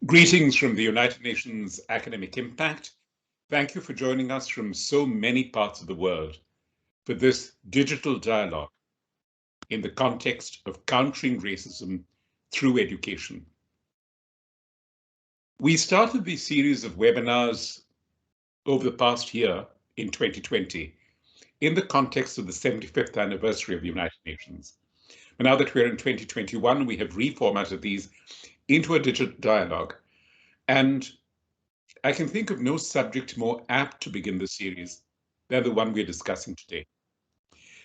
Greetings from the United Nations Academic Impact. Thank you for joining us from so many parts of the world for this digital dialogue in the context of countering racism through education. We started this series of webinars over the past year in 2020 in the context of the 75th anniversary of the United Nations. And now that we're in 2021, we have reformatted these into a digital dialogue. And I can think of no subject more apt to begin the series than the one we're discussing today.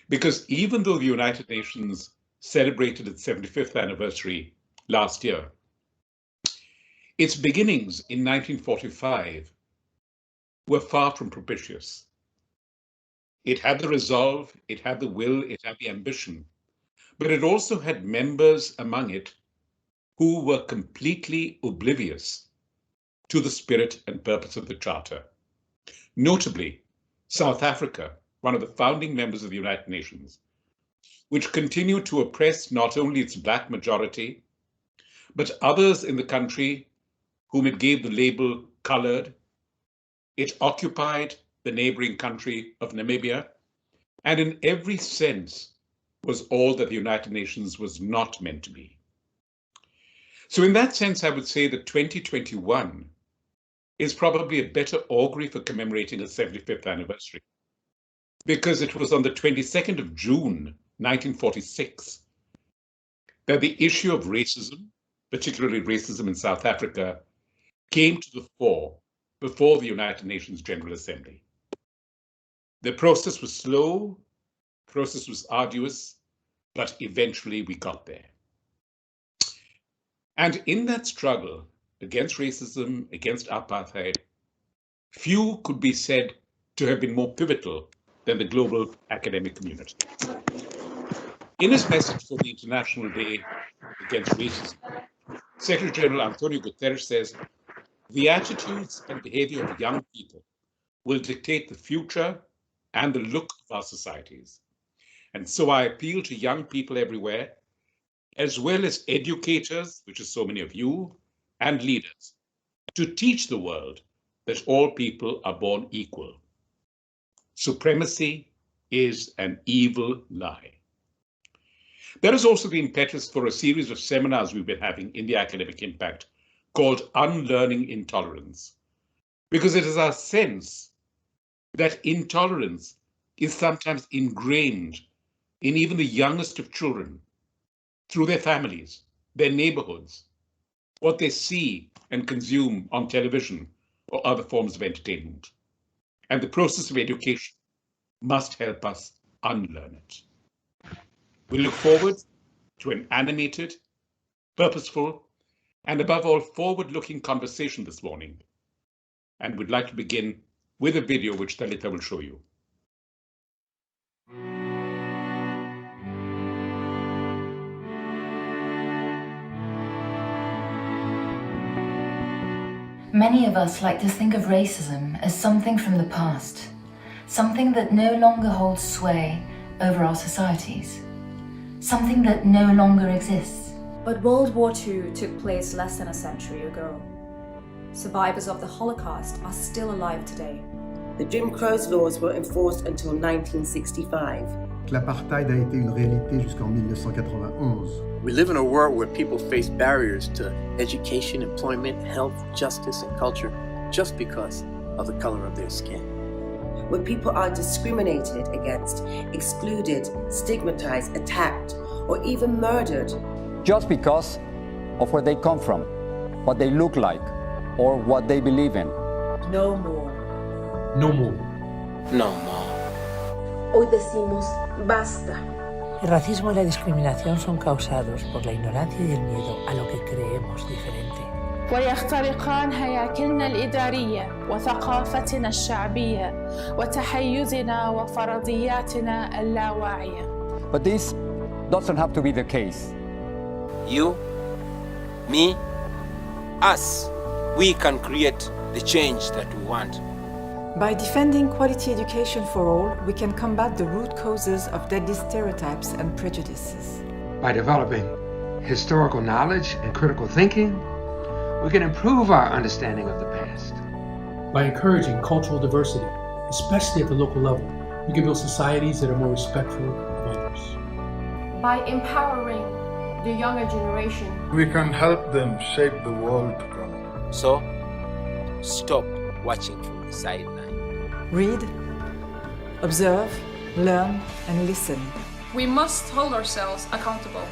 Because even though the United Nations celebrated its 75th anniversary last year, its beginnings in 1945 were far from propitious. It had the resolve, it had the will, it had the ambition, but it also had members among it who were completely oblivious to the spirit and purpose of the Charter. Notably, South Africa, one of the founding members of the United Nations, which continued to oppress not only its Black majority, but others in the country whom it gave the label colored. It occupied the neighboring country of Namibia, and in every sense was all that the United Nations was not meant to be. So in that sense, I would say that 2021 is probably a better augury for commemorating its 75th anniversary, because it was on the 22nd of June, 1946, that the issue of racism, particularly racism in South Africa, came to the fore before the United Nations General Assembly. The process was slow, the process was arduous, but eventually we got there. And in that struggle against racism, against apartheid, few could be said to have been more pivotal than the global academic community. In his message for the International Day Against Racism, Secretary General Antonio Guterres says, "The attitudes and behavior of young people will dictate the future and the look of our societies. And so I appeal to young people everywhere, as well as educators, which is so many of you, and leaders, to teach the world that all people are born equal. Supremacy is an evil lie." There is also the impetus for a series of seminars we've been having in the Academic Impact called Unlearning Intolerance, because it is our sense that intolerance is sometimes ingrained in even the youngest of children through their families, their neighborhoods, what they see and consume on television or other forms of entertainment. And the process of education must help us unlearn it. We look forward to an animated, purposeful, and above all, forward-looking conversation this morning. And we'd like to begin with a video which Talita will show you. Many of us like to think of racism as something from the past, something that no longer holds sway over our societies, something that no longer exists. But World War II took place less than a century ago. Survivors of the Holocaust are still alive today. The Jim Crow's laws were enforced until 1965. L'apartheid a été une réalité jusqu'en 1991. We live in a world where people face barriers to education, employment, health, justice, and culture just because of the color of their skin. Where people are discriminated against, excluded, stigmatized, attacked, or even murdered. Just because of where they come from, what they look like, or what they believe in. No more. No more. No more. Hoy decimos basta. El racismo y la discriminación son causados por la ignorancia y el miedo a lo que creemos diferente. ويخترقان هياكلنا الإدارية وثقافتنا الشعبية وتحيزنا وفرضياتنا اللاواعية. But this doesn't have to be the case. You, me, us, we can create the change that we want. By defending quality education for all, we can combat the root causes of deadly stereotypes and prejudices. By developing historical knowledge and critical thinking, we can improve our understanding of the past. By encouraging cultural diversity, especially at the local level, we can build societies that are more respectful of others. By empowering the younger generation, we can help them shape the world to come. So, stop watching from the sideline. Read, observe, learn, and listen. We must hold ourselves accountable.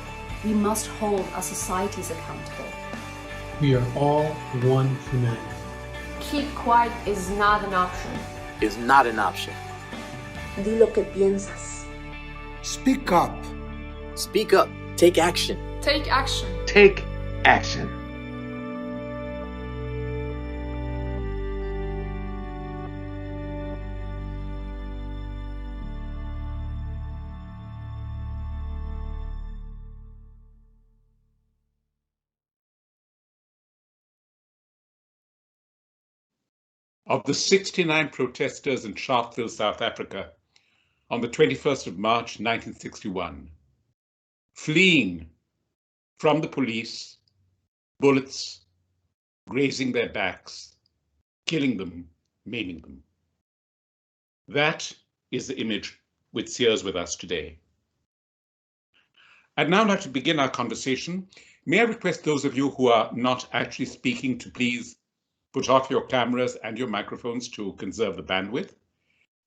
We must hold our societies accountable. We are all one humanity. Keep quiet is not an option. Is not an option. Di lo que piensas. Speak up. Speak up. Take action. Take action. Take action. Of the 69 protesters in Sharpeville, South Africa, on the 21st of March, 1961, fleeing from the police, bullets grazing their backs, killing them, maiming them. That is the image which sears with us today. I'd now like to begin our conversation. May I request those of you who are not actually speaking to please put off your cameras and your microphones to conserve the bandwidth,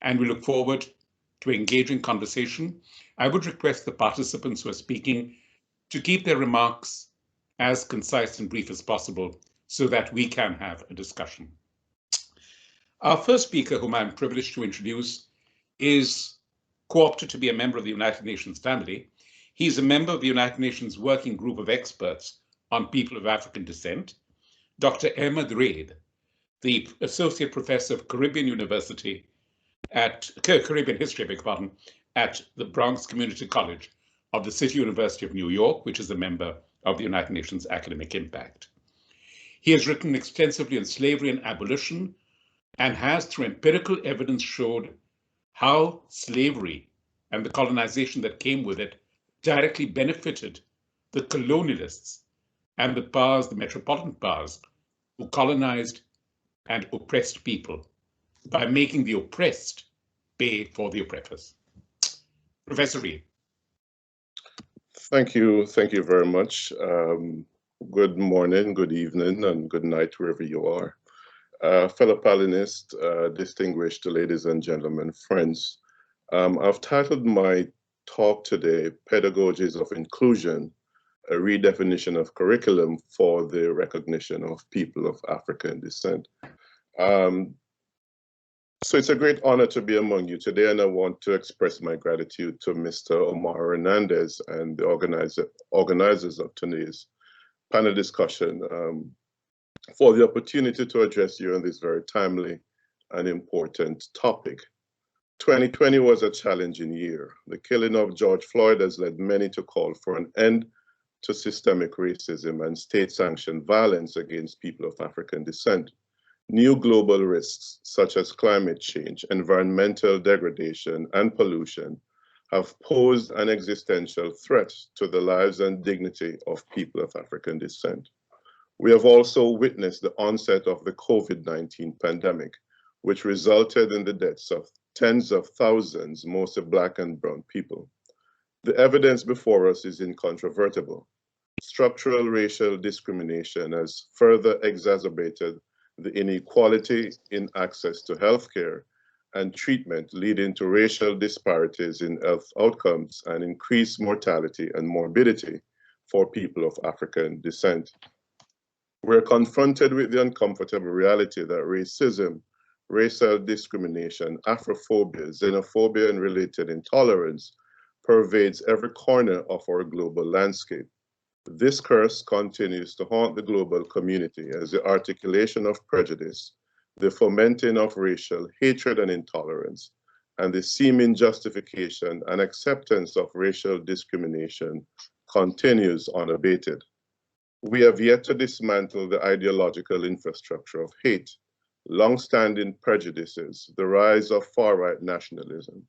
and we look forward to engaging conversation. I would request the participants who are speaking to keep their remarks as concise and brief as possible so that we can have a discussion. Our first speaker, whom I'm privileged to introduce, is co-opted to be a member of the United Nations family. He's a member of the United Nations Working Group of Experts on People of African Descent, Dr. Ahmed Reid, the Associate Professor of Caribbean History, at the Bronx Community College of the City University of New York, which is a member of the United Nations Academic Impact. He has written extensively on slavery and abolition and has, through empirical evidence, showed how slavery and the colonization that came with it directly benefited the colonialists and the powers, the metropolitan powers, who colonized and oppressed people by making the oppressed pay for the oppressors. Professor Reid. Thank you very much. Good morning, good evening, and good night wherever you are. Fellow panelists, distinguished ladies and gentlemen, friends, I've titled my talk today, Pedagogies of Inclusion, a redefinition of curriculum for the recognition of people of African descent. So it's a great honor to be among you today, and I want to express my gratitude to Mr. Omar Hernandez and the organizers of today's panel discussion for the opportunity to address you on this very timely and important topic. 2020 was a challenging year. The killing of George Floyd has led many to call for an end to systemic racism and state-sanctioned violence against people of African descent. New global risks, such as climate change, environmental degradation, and pollution, have posed an existential threat to the lives and dignity of people of African descent. We have also witnessed the onset of the COVID-19 pandemic, which resulted in the deaths of tens of thousands, mostly Black and brown people. The evidence before us is incontrovertible. Structural racial discrimination has further exacerbated the inequality in access to healthcare and treatment, leading to racial disparities in health outcomes and increased mortality and morbidity for people of African descent. We're confronted with the uncomfortable reality that racism, racial discrimination, Afrophobia, xenophobia, and related intolerance pervades every corner of our global landscape. This curse continues to haunt the global community as the articulation of prejudice, the fomenting of racial hatred and intolerance, and the seeming justification and acceptance of racial discrimination continues unabated. We have yet to dismantle the ideological infrastructure of hate, long-standing prejudices, the rise of far-right nationalism,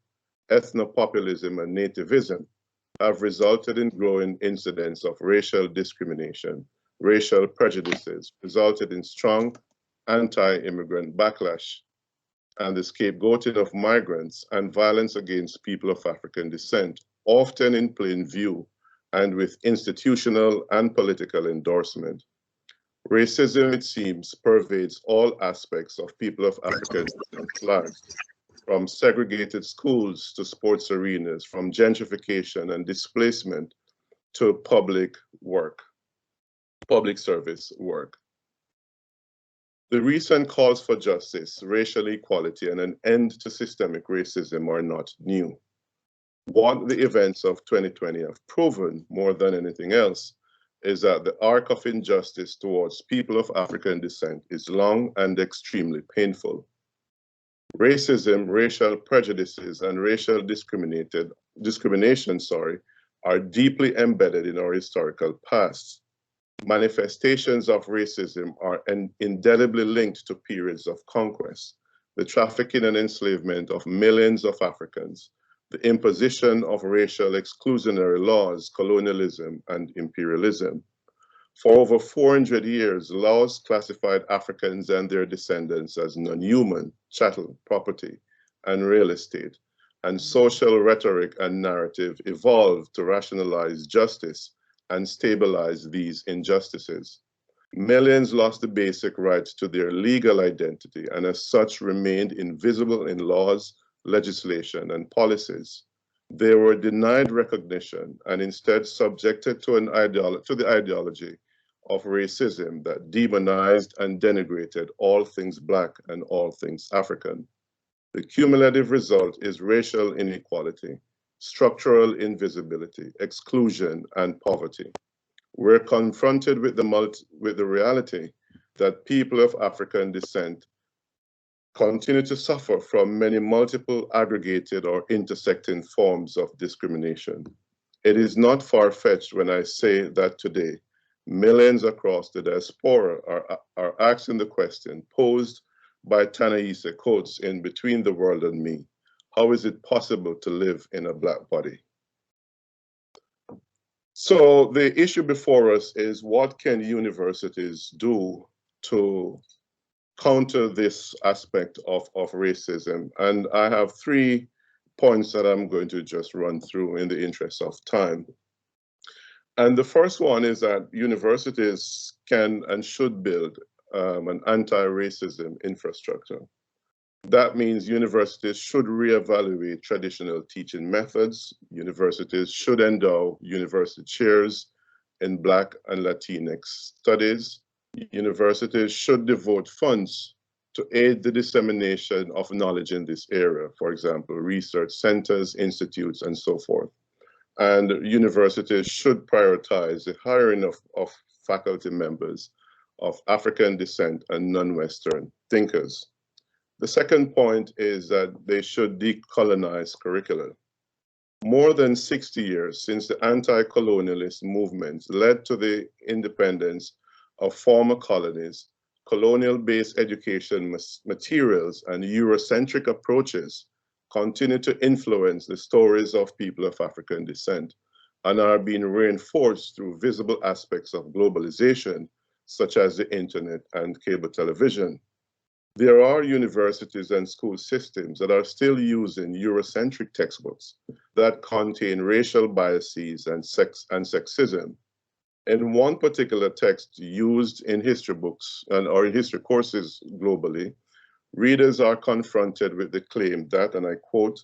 ethnopopulism, and nativism have resulted in growing incidents of racial discrimination racial prejudices resulted in strong anti-immigrant backlash and the scapegoating of migrants and violence against people of African descent, often in plain view and with institutional and political endorsement. Racism, it seems, pervades all aspects of people of African descent lives, from segregated schools to sports arenas, from gentrification and displacement to public service work. The recent calls for justice, racial equality, and an end to systemic racism are not new. What the events of 2020 have proven more than anything else is that the arc of injustice towards people of African descent is long and extremely painful. Racism, racial prejudices, and racial discrimination are deeply embedded in our historical past. Manifestations of racism are indelibly linked to periods of conquest, the trafficking and enslavement of millions of Africans, the imposition of racial exclusionary laws, colonialism, and imperialism. For over 400 years, laws classified Africans and their descendants as non-human, chattel, property, and real estate, and social rhetoric and narrative evolved to rationalize justice and stabilize these injustices. Millions lost the basic right to their legal identity and as such remained invisible in laws, legislation, and policies. They were denied recognition and instead subjected to the ideology of racism that demonized and denigrated all things Black and all things African. The cumulative result is racial inequality, structural invisibility, exclusion, and poverty. We're confronted with the reality that people of African descent continue to suffer from many multiple aggregated or intersecting forms of discrimination. It is not far-fetched when I say that today, millions across the diaspora are asking the question posed by Ta-Nehisi Coates in Between the World and Me. How is it possible to live in a Black body? So the issue before us is what can universities do to counter this aspect of racism? And I have 3 points that I'm going to just run through in the interest of time. And the first one is that universities can and should build an anti-racism infrastructure. That means universities should reevaluate traditional teaching methods. Universities should endow university chairs in Black and Latinx studies. Universities should devote funds to aid the dissemination of knowledge in this area, for example, research centers, institutes, and so forth. And universities should prioritize the hiring of faculty members of African descent and non-Western thinkers. The second point is that they should decolonize curricula. More than 60 years since the anti-colonialist movements led to the independence of former colonies, colonial-based education materials and Eurocentric approaches continue to influence the stories of people of African descent and are being reinforced through visible aspects of globalization, such as the internet and cable television. There are universities and school systems that are still using Eurocentric textbooks that contain racial biases and sexism. In one particular text used in history books or in history courses globally, readers are confronted with the claim that, and I quote,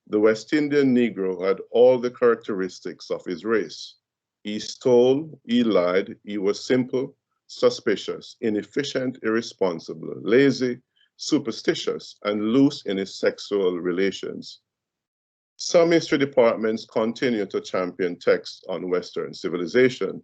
"The West Indian Negro had all the characteristics of his race. He stole, he lied, he was simple, suspicious, inefficient, irresponsible, lazy, superstitious, and loose in his sexual relations." Some history departments continue to champion texts on Western civilization.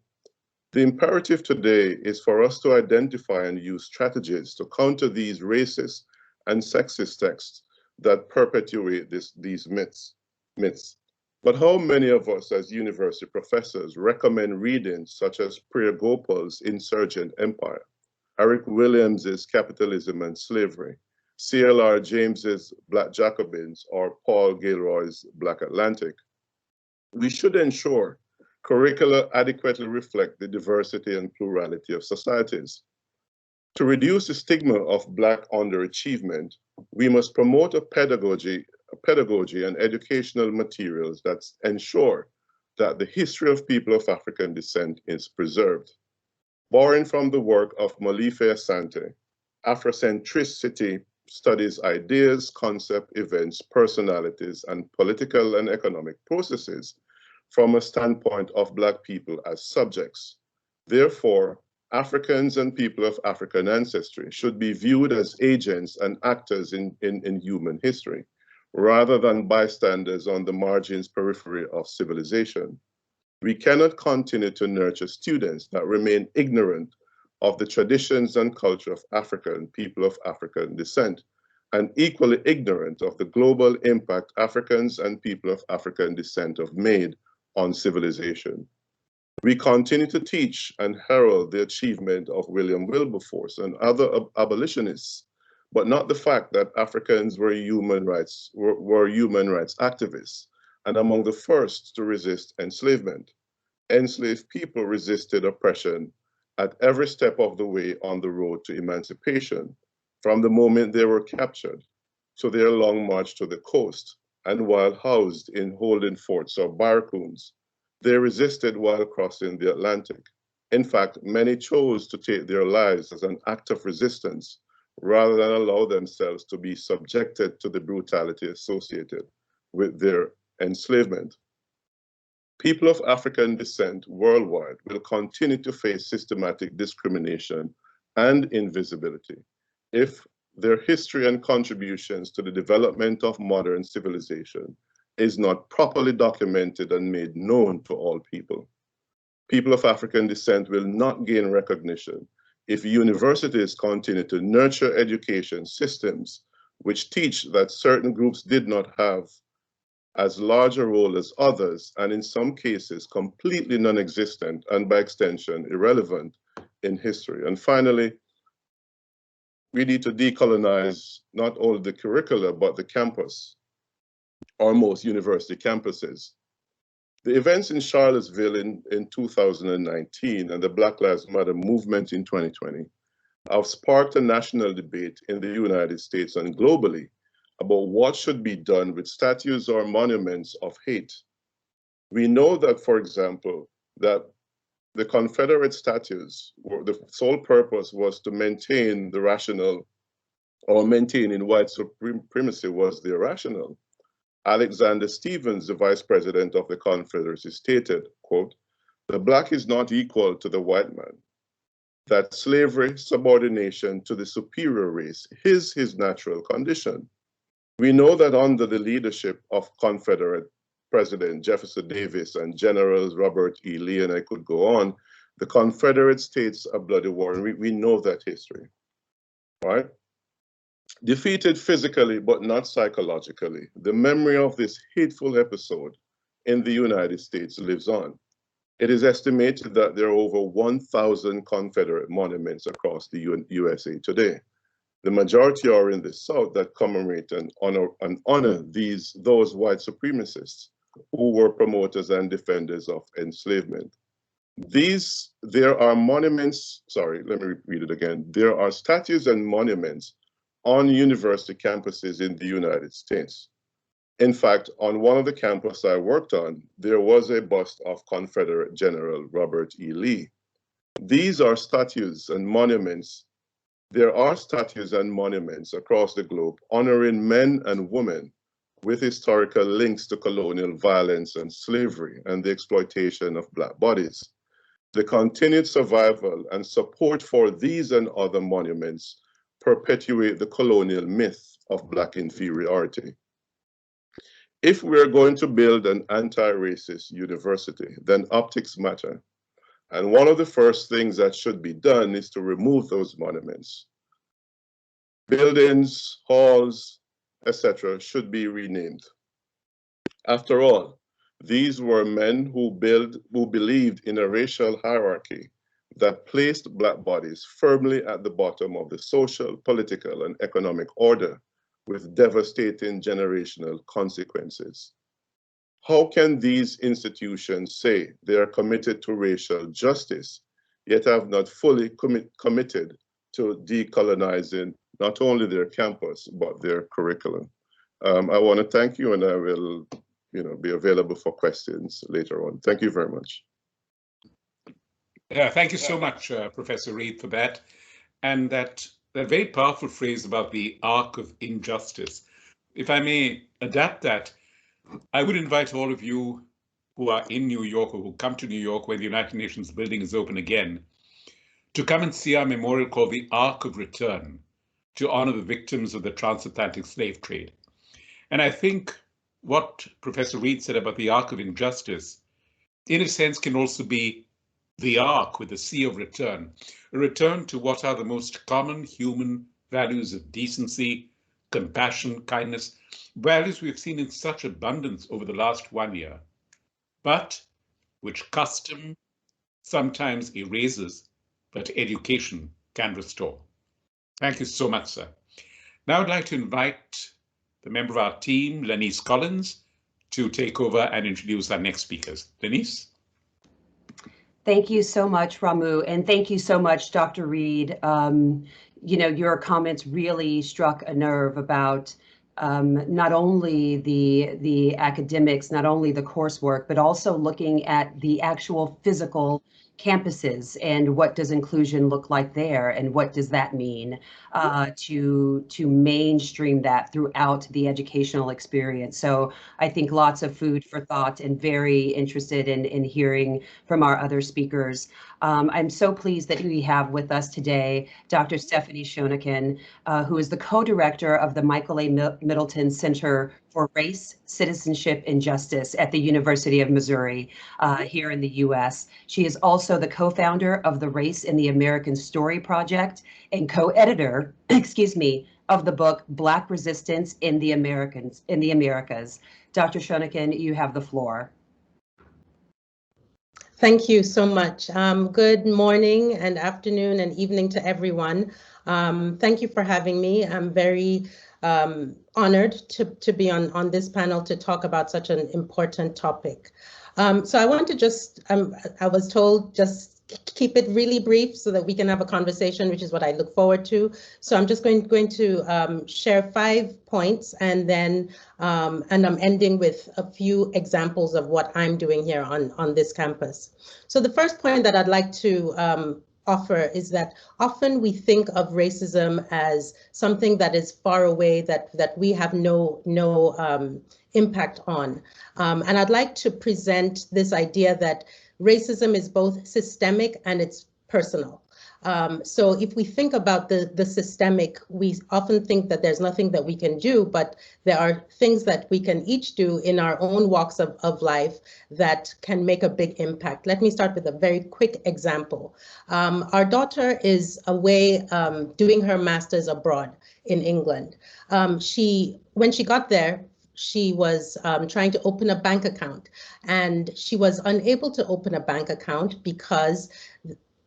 The imperative today is for us to identify and use strategies to counter these racist and sexist texts that perpetuate these myths. But how many of us as university professors recommend readings such as Priya Gopal's Insurgent Empire, Eric Williams's Capitalism and Slavery, C.L.R. James's Black Jacobins, or Paul Gilroy's Black Atlantic? We should ensure Curricula adequately reflect the diversity and plurality of societies. To reduce the stigma of Black underachievement, we must promote a pedagogy and educational materials that ensure that the history of people of African descent is preserved. Borrowing from the work of Molife Asante, Afrocentricity studies ideas, concepts, events, personalities, and political and economic processes from a standpoint of Black people as subjects. Therefore, Africans and people of African ancestry should be viewed as agents and actors in human history, rather than bystanders on the margins periphery of civilization. We cannot continue to nurture students that remain ignorant of the traditions and culture of Africa and people of African descent, and equally ignorant of the global impact Africans and people of African descent have made on civilization. We continue to teach and herald the achievement of William Wilberforce and other abolitionists, but not the fact that Africans were human rights activists and among the first to resist enslavement. Enslaved people resisted oppression at every step of the way on the road to emancipation, from the moment they were captured to their long march to the coast, and while housed in holding forts or barracoons. They resisted while crossing the Atlantic. In fact, many chose to take their lives as an act of resistance rather than allow themselves to be subjected to the brutality associated with their enslavement. People of African descent worldwide will continue to face systematic discrimination and invisibility if their history and contributions to the development of modern civilization is not properly documented and made known to all people. People of African descent will not gain recognition if universities continue to nurture education systems which teach that certain groups did not have as large a role as others, and in some cases completely non-existent and by extension irrelevant in history. And finally, we need to decolonize not only the curricula, but the campus, or most university campuses. The events in Charlottesville in 2019 and the Black Lives Matter movement in 2020 have sparked a national debate in the United States and globally about what should be done with statues or monuments of hate. We know that, for example, that the Confederate statues, the sole purpose was to maintain the rational, or maintaining white supremacy was the irrational. Alexander Stephens, the vice president of the Confederacy, stated, quote, "The Black is not equal to the white man, that slavery, subordination to the superior race is his natural condition." We know that under the leadership of Confederate President Jefferson Davis and Generals Robert E. Lee, and I could go on, the Confederate States a bloody war, and we know that history, right? Defeated physically, but not psychologically, the memory of this hateful episode in the United States lives on. It is estimated that there are over 1,000 Confederate monuments across the USA today. The majority are in the South that commemorate and honor those white supremacists who were promoters and defenders of enslavement. There are monuments, sorry, let me read it again. There are statues and monuments on university campuses in the United States. In fact, on one of the campuses I worked on, there was a bust of Confederate General Robert E. Lee. These are statues and monuments. There are statues and monuments across the globe honoring men and women with historical links to colonial violence and slavery and the exploitation of Black bodies. The continued survival and support for these and other monuments perpetuate the colonial myth of Black inferiority. If we're going to build an anti-racist university, then optics matter. And one of the first things that should be done is to remove those monuments. Buildings, halls, etc. should be renamed. After all, these were men who believed in a racial hierarchy that placed Black bodies firmly at the bottom of the social, political, and economic order with devastating generational consequences. How can these institutions say they are committed to racial justice, yet have not fully committed to decolonizing not only their campus, but their curriculum? I want to thank you, and I will be available for questions later on. Thank you very much. Thank you so much, Professor Reid, for that. And that very powerful phrase about the arc of injustice. If I may adapt that, I would invite all of you who are in New York or who come to New York when the United Nations building is open again, to come and see our memorial called the Arc of Return, to honor the victims of the transatlantic slave trade. And I think what Professor Reid said about the arc of injustice, in a sense, can also be the arc with the C of return, a return to what are the most common human values of decency, compassion, kindness, values we've seen in such abundance over the last 1 year, but which custom sometimes erases, but education can restore. Thank you so much, sir. Now I'd like to invite the member of our team, Lenise Collins, to take over and introduce our next speakers. Lenise? Thank you so much, Ramu, and thank you so much, Dr. Reid. Your comments really struck a nerve about not only the academics, not only the coursework, but also looking at the actual physical campuses and what does inclusion look like there, and what does that mean to mainstream that throughout the educational experience. So I think lots of food for thought, and very interested in hearing from our other speakers. I'm so pleased that we have with us today Dr. Stephanie Shonekan, who is the co-director of the Michael A. Middleton Center for Race, Citizenship, and Justice at the University of Missouri here in the U.S. She is also the co-founder of the Race in the American Story Project and co-editor, of the book Black Resistance in the Americas. Dr. Shonekan, you have the floor. Thank you so much. Good morning and afternoon and evening to everyone. Thank you for having me. I'm very honored to be on this panel to talk about such an important topic. So I want to just, I was told just keep it really brief so that we can have a conversation, which is what I look forward to. So I'm just going to share 5 points, and then and I'm ending with a few examples of what I'm doing here on this campus. So the first point that I'd like to offer is that often we think of racism as something that is far away, that we have no impact on. And I'd like to present this idea that racism is both systemic and it's personal. So if we think about the systemic, we often think that there's nothing that we can do, but there are things that we can each do in our own walks of life that can make a big impact. Let me start with a very quick example. Our daughter is away doing her master's abroad in England. When she got there, she was trying to open a bank account, and she was unable to open a bank account because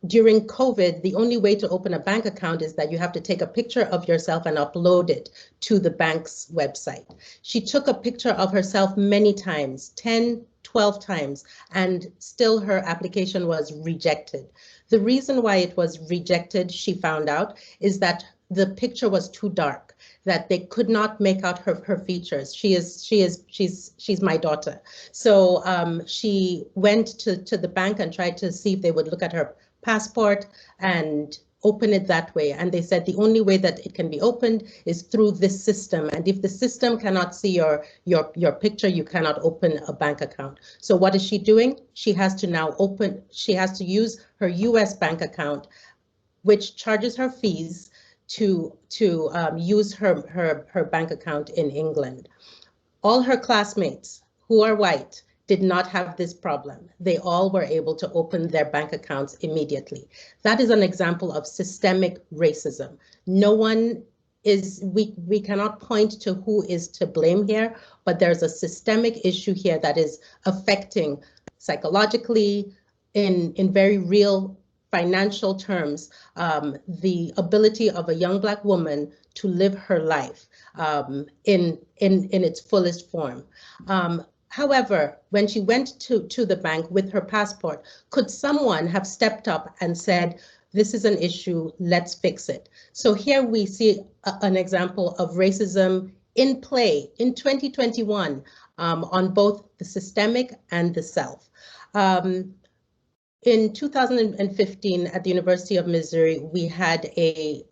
during COVID, the only way to open a bank account is that you have to take a picture of yourself and upload it to the bank's website. She took a picture of herself many times, 10, 12 times, and still her application was rejected. The reason why it was rejected, she found out, is that the picture was too dark, that they could not make out her features. She's my daughter. So she went to the bank and tried to see if they would look at her passport and open it that way. And they said the only way that it can be opened is through this system. And if the system cannot see your picture, you cannot open a bank account. So what is she doing? She has to now she has to use her US bank account, which charges her fees to use her bank account in England. All her classmates who are white did not have this problem. They all were able to open their bank accounts immediately. That is an example of systemic racism. No one is, we cannot point to who is to blame here, but there's a systemic issue here that is affecting psychologically, in very real financial terms, the ability of a young Black woman to live her life in its fullest form. However, when she went to the bank with her passport, could someone have stepped up and said, this is an issue, let's fix it? So here we see an example of racism in play in 2021 on both the systemic and the self. In 2015 at the University of Missouri, we had a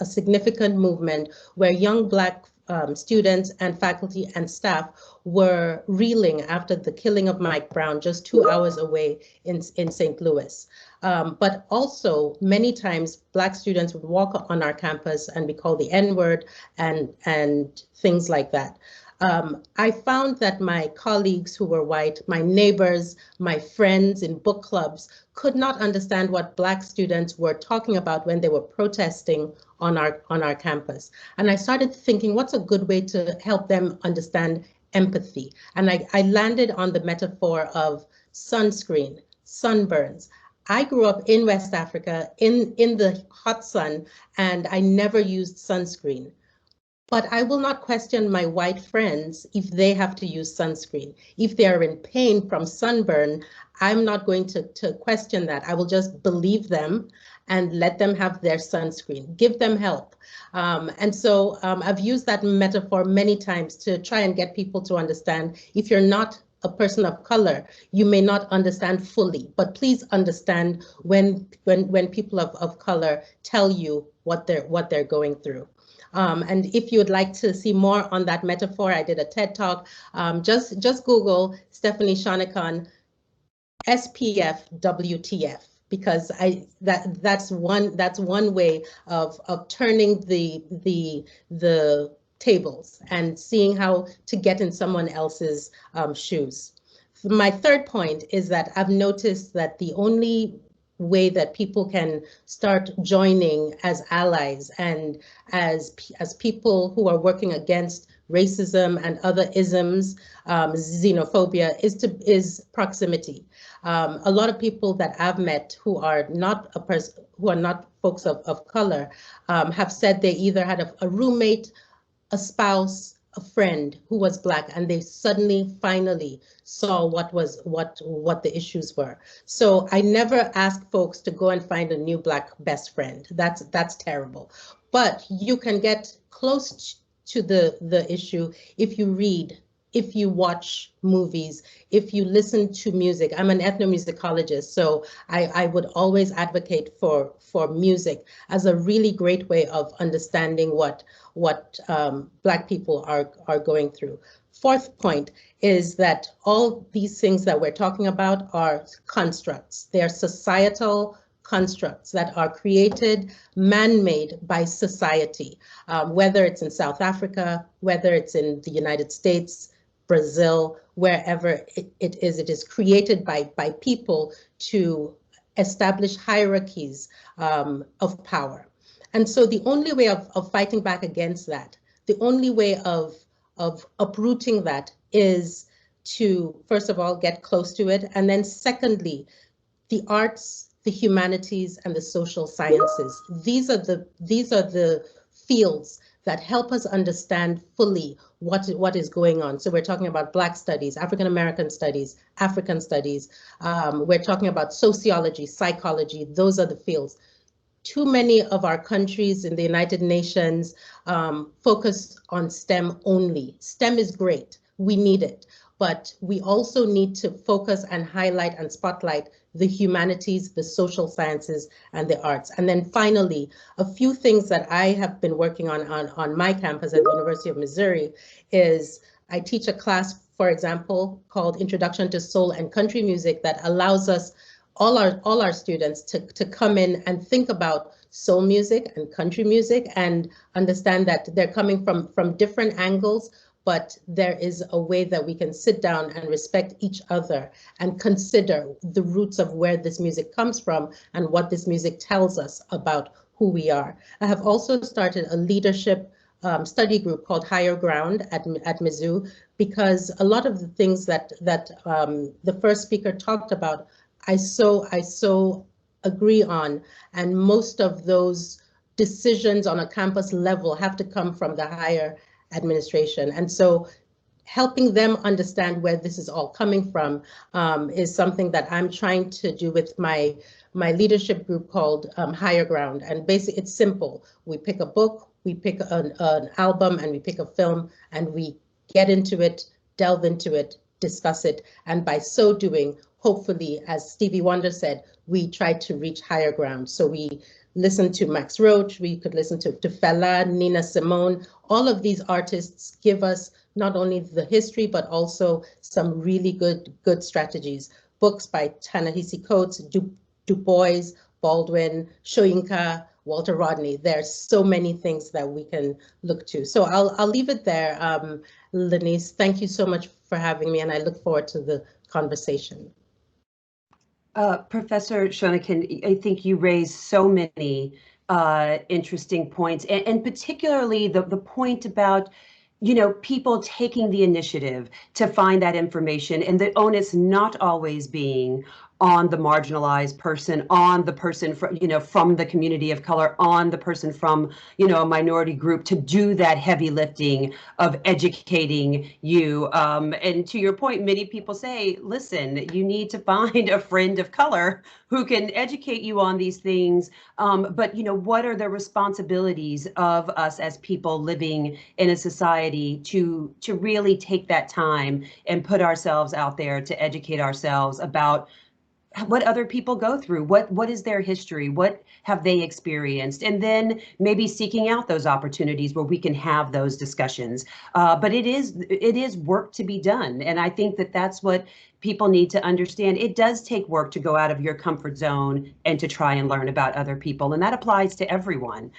significant movement where young Black students and faculty and staff were reeling after the killing of Mike Brown just 2 hours away in St. Louis. But also many times Black students would walk on our campus and be called the N-word and things like that. I found that my colleagues who were white, my neighbors, my friends in book clubs could not understand what Black students were talking about when they were protesting on our campus. And I started thinking, what's a good way to help them understand empathy? And I landed on the metaphor of sunscreen, sunburns. I grew up in West Africa in the hot sun, and I never used sunscreen. But I will not question my white friends if they have to use sunscreen. If they are in pain from sunburn, I'm not going to question that. I will just believe them and let them have their sunscreen, give them help. And so I've used that metaphor many times to try and get people to understand, if you're not a person of color, you may not understand fully, but please understand when people of color tell you what they're going through. And if you would like to see more on that metaphor, I did a TED Talk. Just Google Stephanie Shonekan SPF WTF, because that's one way of turning the tables and seeing how to get in someone else's shoes. My third point is that I've noticed that the only way that people can start joining as allies and as people who are working against racism and other isms, xenophobia, is proximity. A lot of people that I've met who are not folks of color have said they either had a roommate, a spouse, a friend who was Black, and they suddenly finally saw what the issues were. So I never ask folks to go and find a new Black best friend. That's terrible. But you can get close to the issue if you read, if you watch movies, if you listen to music. I'm an ethnomusicologist, so I would always advocate for music as a really great way of understanding what Black people are going through. Fourth point is that all these things that we're talking about are constructs. They are societal constructs that are created, man-made by society, whether it's in South Africa, whether it's in the United States, Brazil, wherever it is created by people to establish hierarchies of power. And so the only way of fighting back against that, the only way of uprooting that is to, first of all, get close to it. And then secondly, the arts, the humanities, and the social sciences. These are the fields that help us understand fully what is going on. So we're talking about Black studies, African American studies, African studies. We're talking about sociology, psychology. Those are the fields. Too many of our countries in the United Nations focus on STEM only. STEM is great, we need it, but we also need to focus and highlight and spotlight the humanities, the social sciences, and the arts. And then finally, a few things that I have been working on my campus at the University of Missouri is I teach a class, for example, called Introduction to Soul and Country Music that allows us, all our students to come in and think about soul music and country music and understand that they're coming from different angles, but there is a way that we can sit down and respect each other and consider the roots of where this music comes from and what this music tells us about who we are. I have also started a leadership study group called Higher Ground at Mizzou, because a lot of the things that the first speaker talked about, I so agree on, and most of those decisions on a campus level have to come from the higher administration. And so helping them understand where this is all coming from is something that I'm trying to do with my leadership group called Higher Ground. And basically, it's simple. We pick a book, we pick an album, and we pick a film, and we get into it, delve into it, discuss it. And by so doing, hopefully, as Stevie Wonder said, we try to reach higher ground. So we listen to Max Roach, we could listen to Fela, Nina Simone. All of these artists give us not only the history, but also some really good strategies. Books by Ta-Nehisi Coates, Du Bois, Baldwin, Shonekan, Walter Rodney. There's so many things that we can look to. So I'll leave it there. Lenise, thank you so much for having me, and I look forward to the conversation. Professor Shonekan, I think you raised so many interesting points, and particularly the point about, you know, people taking the initiative to find that information, and the onus not always being on the marginalized person, on the person from, you know, from the community of color, on the person from, you know, a minority group to do that heavy lifting of educating you. And to your point, many people say, listen, you need to find a friend of color who can educate you on these things. But, you know, what are the responsibilities of us as people living in a society to really take that time and put ourselves out there to educate ourselves about what other people go through, what is their history, what have they experienced, and then maybe seeking out those opportunities where we can have those discussions. But it is work to be done, and I think that that's what people need to understand. It does take work to go out of your comfort zone and to try and learn about other people, and that applies to everyone.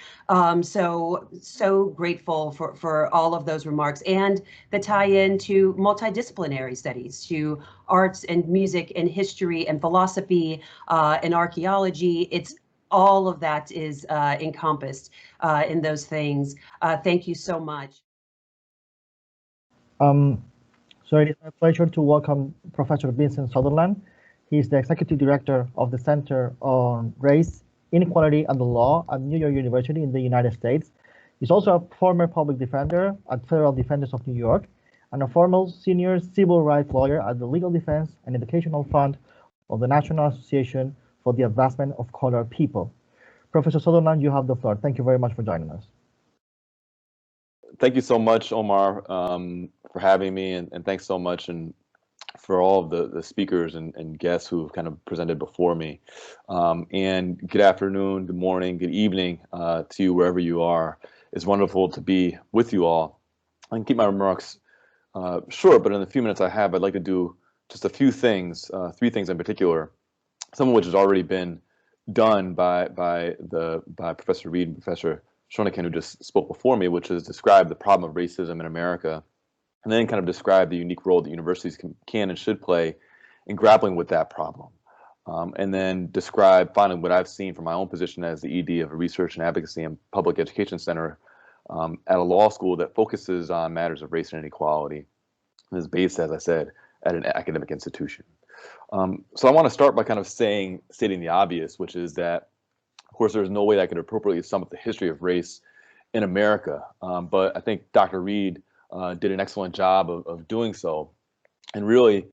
So grateful for all of those remarks and the tie-in to multidisciplinary studies, to arts and music and history and philosophy and archaeology. It's all of that is encompassed in those things. Thank you so much. So it is my pleasure to welcome Professor Vincent Southerland. He is the Executive Director of the Center on Race, Inequality, and the Law at New York University in the United States. He's also a former public defender at Federal Defenders of New York and a former senior civil rights lawyer at the Legal Defense and Educational Fund of the National Association for the Advancement of Colored People. Professor Southerland, you have the floor. Thank you very much for joining us. Thank you so much, Omar, for having me, and thanks so much and for all of the speakers and guests who've kind of presented before me. And good afternoon, good morning, good evening to you wherever you are. It's wonderful to be with you all. I can keep my remarks short, but in the few minutes I have, I'd like to do just a few things, three things in particular, some of which has already been done by Professor Reid and Professor Shonekan, who just spoke before me, which is describe the problem of racism in America, and then kind of describe the unique role that universities can and should play in grappling with that problem. And then describe finally what I've seen from my own position as the ED of a Research and Advocacy and Public Education Center at a law school that focuses on matters of race and inequality and is based, as I said, at an academic institution. So I want to start by kind of stating the obvious, which is that, of course, there's no way that I could appropriately sum up the history of race in America. But I think Dr. Reid did an excellent job of doing so, and really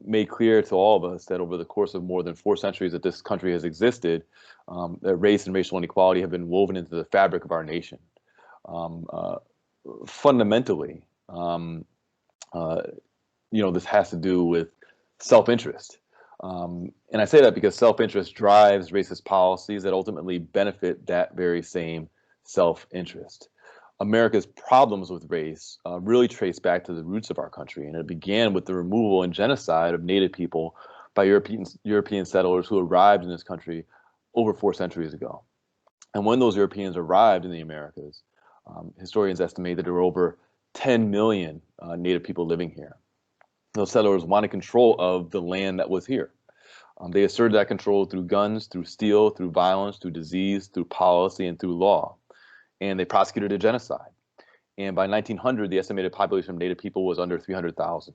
made clear to all of us that over the course of more than 4 centuries that this country has existed, that race and racial inequality have been woven into the fabric of our nation. Fundamentally, this has to do with self-interest. And I say that because self-interest drives racist policies that ultimately benefit that very same self-interest. America's problems with race really trace back to the roots of our country, and it began with the removal and genocide of Native people by European settlers who arrived in this country over 4 centuries ago. And when those Europeans arrived in the Americas, historians estimate that there were over 10 million Native people living here. Those settlers wanted control of the land that was here. They asserted that control through guns, through steel, through violence, through disease, through policy, and through law. And they prosecuted a genocide. And by 1900, the estimated population of Native people was under 300,000.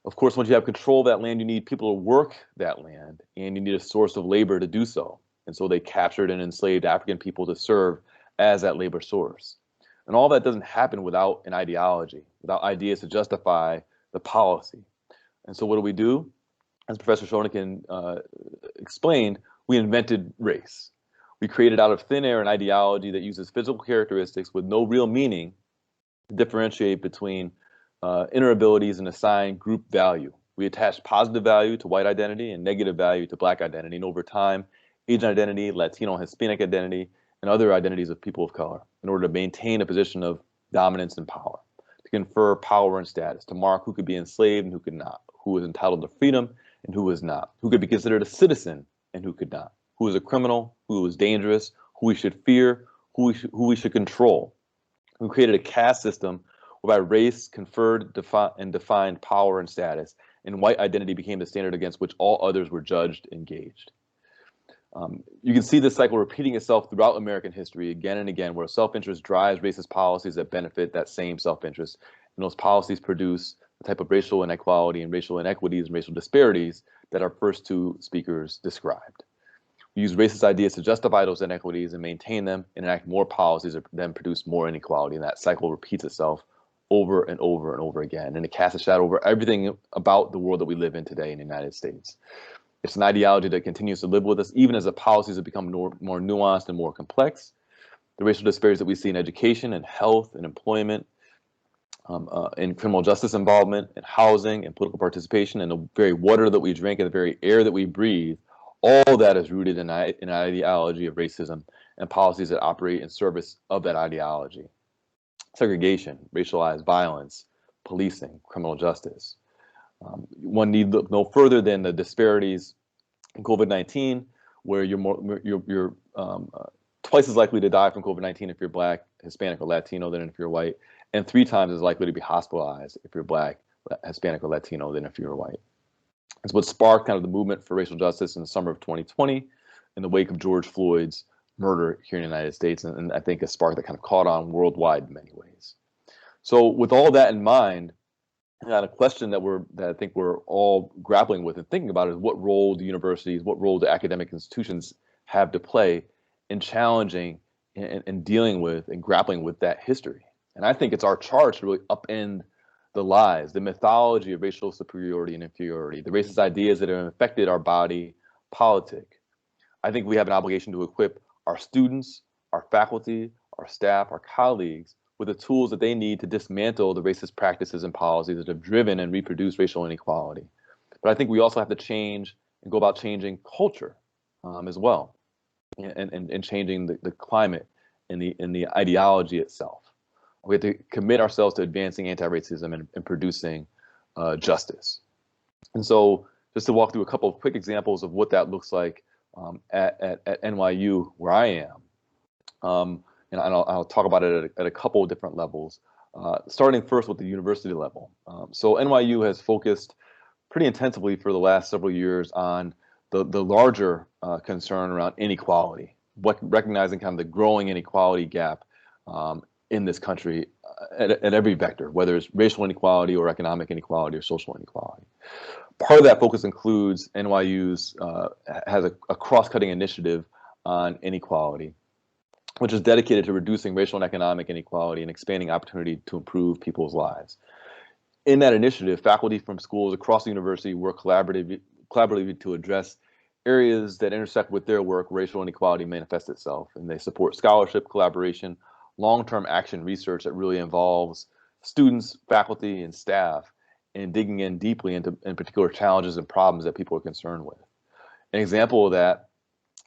Of course, once you have control of that land, you need people to work that land, and you need a source of labor to do so. And so they captured and enslaved African people to serve as that labor source. And all that doesn't happen without an ideology, without ideas to justify the policy. And so what do? As Professor Shonekan explained, we invented race. We created out of thin air an ideology that uses physical characteristics with no real meaning to differentiate between inner abilities and assign group value. We attach positive value to white identity and negative value to black identity. And over time, Asian identity, Latino, Hispanic identity, and other identities of people of color in order to maintain a position of dominance and power, to confer power and status, to mark who could be enslaved and who could not, who was entitled to freedom and who was not, who could be considered a citizen and who could not, who was a criminal, who was dangerous, who we should fear, who we should control. We created a caste system whereby race conferred and defined power and status, and white identity became the standard against which all others were judged and gauged. You can see this cycle repeating itself throughout American history again and again, where self-interest drives racist policies that benefit that same self-interest, and those policies produce the type of racial inequality and racial inequities and racial disparities that our first two speakers described. We use racist ideas to justify those inequities and maintain them and enact more policies that then produce more inequality, and that cycle repeats itself over and over and over again, and it casts a shadow over everything about the world that we live in today in the United States. It's an ideology that continues to live with us even as the policies have become more nuanced and more complex. The racial disparities that we see in education and health and employment, in criminal justice involvement, in housing and political participation, and the very water that we drink and the very air that we breathe, all that is rooted in an ideology of racism and policies that operate in service of that ideology. Segregation, racialized violence, policing, criminal justice. One need look no further than the disparities in COVID-19, where you're twice as likely to die from COVID-19 if you're Black, Hispanic, or Latino than if you're white, and 3 times as likely to be hospitalized if you're Black, Hispanic, or Latino than if you're white. It's what sparked kind of the movement for racial justice in the summer of 2020 in the wake of George Floyd's murder here in the United States, and I think a spark that kind of caught on worldwide in many ways. So with all that in mind, a question that I think we're all grappling with and thinking about is what role do universities, what role do academic institutions have to play in challenging and dealing with and grappling with that history? And I think it's our charge to really upend the lies, the mythology of racial superiority and inferiority, the racist ideas that have affected our body politic. I think we have an obligation to equip our students, our faculty, our staff, our colleagues with the tools that they need to dismantle the racist practices and policies that have driven and reproduced racial inequality. But I think we also have to change and go about changing culture as well, and changing the climate and the ideology itself. We have to commit ourselves to advancing anti-racism and producing justice. And so just to walk through a couple of quick examples of what that looks like at NYU, where I am, and I'll talk about it at a couple of different levels, starting first with the university level. So NYU has focused pretty intensively for the last several years on the larger concern around inequality, recognizing kind of the growing inequality gap in this country at every vector, whether it's racial inequality or economic inequality or social inequality. Part of that focus includes NYU's has a cross-cutting initiative on inequality, which is dedicated to reducing racial and economic inequality and expanding opportunity to improve people's lives. In that initiative, faculty from schools across the university work collaboratively to address areas that intersect with their work, racial inequality manifests itself, and they support scholarship, collaboration, long-term action research that really involves students, faculty, and staff in digging in deeply into particular challenges and problems that people are concerned with. An example of that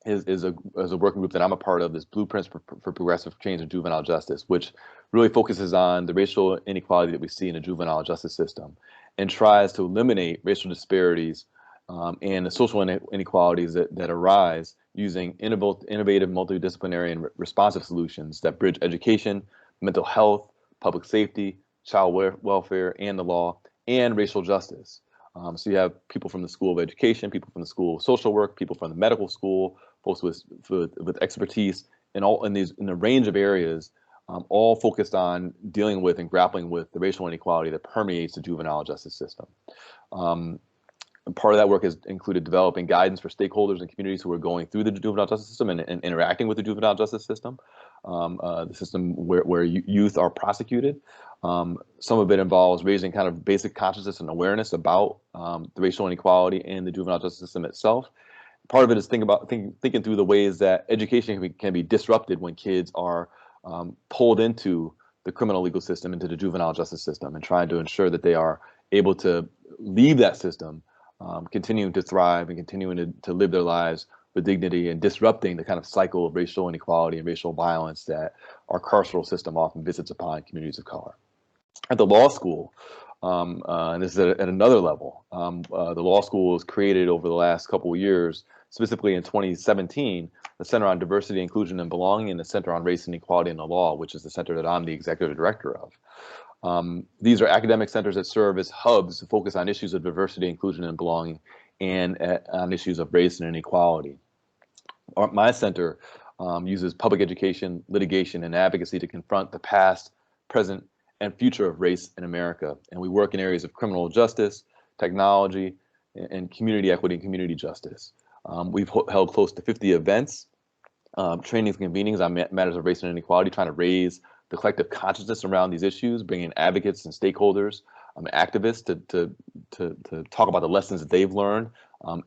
is a working group that I'm a part of, this Blueprints for Progressive Change in Juvenile Justice, which really focuses on the racial inequality that we see in the juvenile justice system and tries to eliminate racial disparities and the social inequalities that arise using innovative, multidisciplinary, and responsive solutions that bridge education, mental health, public safety, child welfare, and the law, and racial justice. So you have people from the School of Education, people from the School of Social Work, people from the medical school, folks with expertise in a range of areas, all focused on dealing with and grappling with the racial inequality that permeates the juvenile justice system. part of that work has included developing guidance for stakeholders and communities who are going through the juvenile justice system and interacting with the juvenile justice system, the system where youth are prosecuted. Some of it involves raising kind of basic consciousness and awareness about the racial inequality in the juvenile justice system itself. Part of it is thinking through the ways that education can be disrupted when kids are pulled into the criminal legal system, into the juvenile justice system, and trying to ensure that they are able to leave that system, continuing to thrive and continuing to live their lives with dignity, and disrupting the kind of cycle of racial inequality and racial violence that our carceral system often visits upon communities of color. At the law school, and this is at another level, the law school was created over the last couple of years, specifically in 2017, the Center on Diversity, Inclusion, and Belonging, and the Center on Race and Equality in the Law, which is the center that I'm the executive director of. These are academic centers that serve as hubs to focus on issues of diversity, inclusion, and belonging, and on issues of race and inequality. My center uses public education, litigation, and advocacy to confront the past, present, and future of race in America. And we work in areas of criminal justice, technology, and community equity and community justice. We've held close to 50 events, trainings and convenings on matters of race and inequality, trying to raise the collective consciousness around these issues, bringing advocates and stakeholders, activists to talk about the lessons that they've learned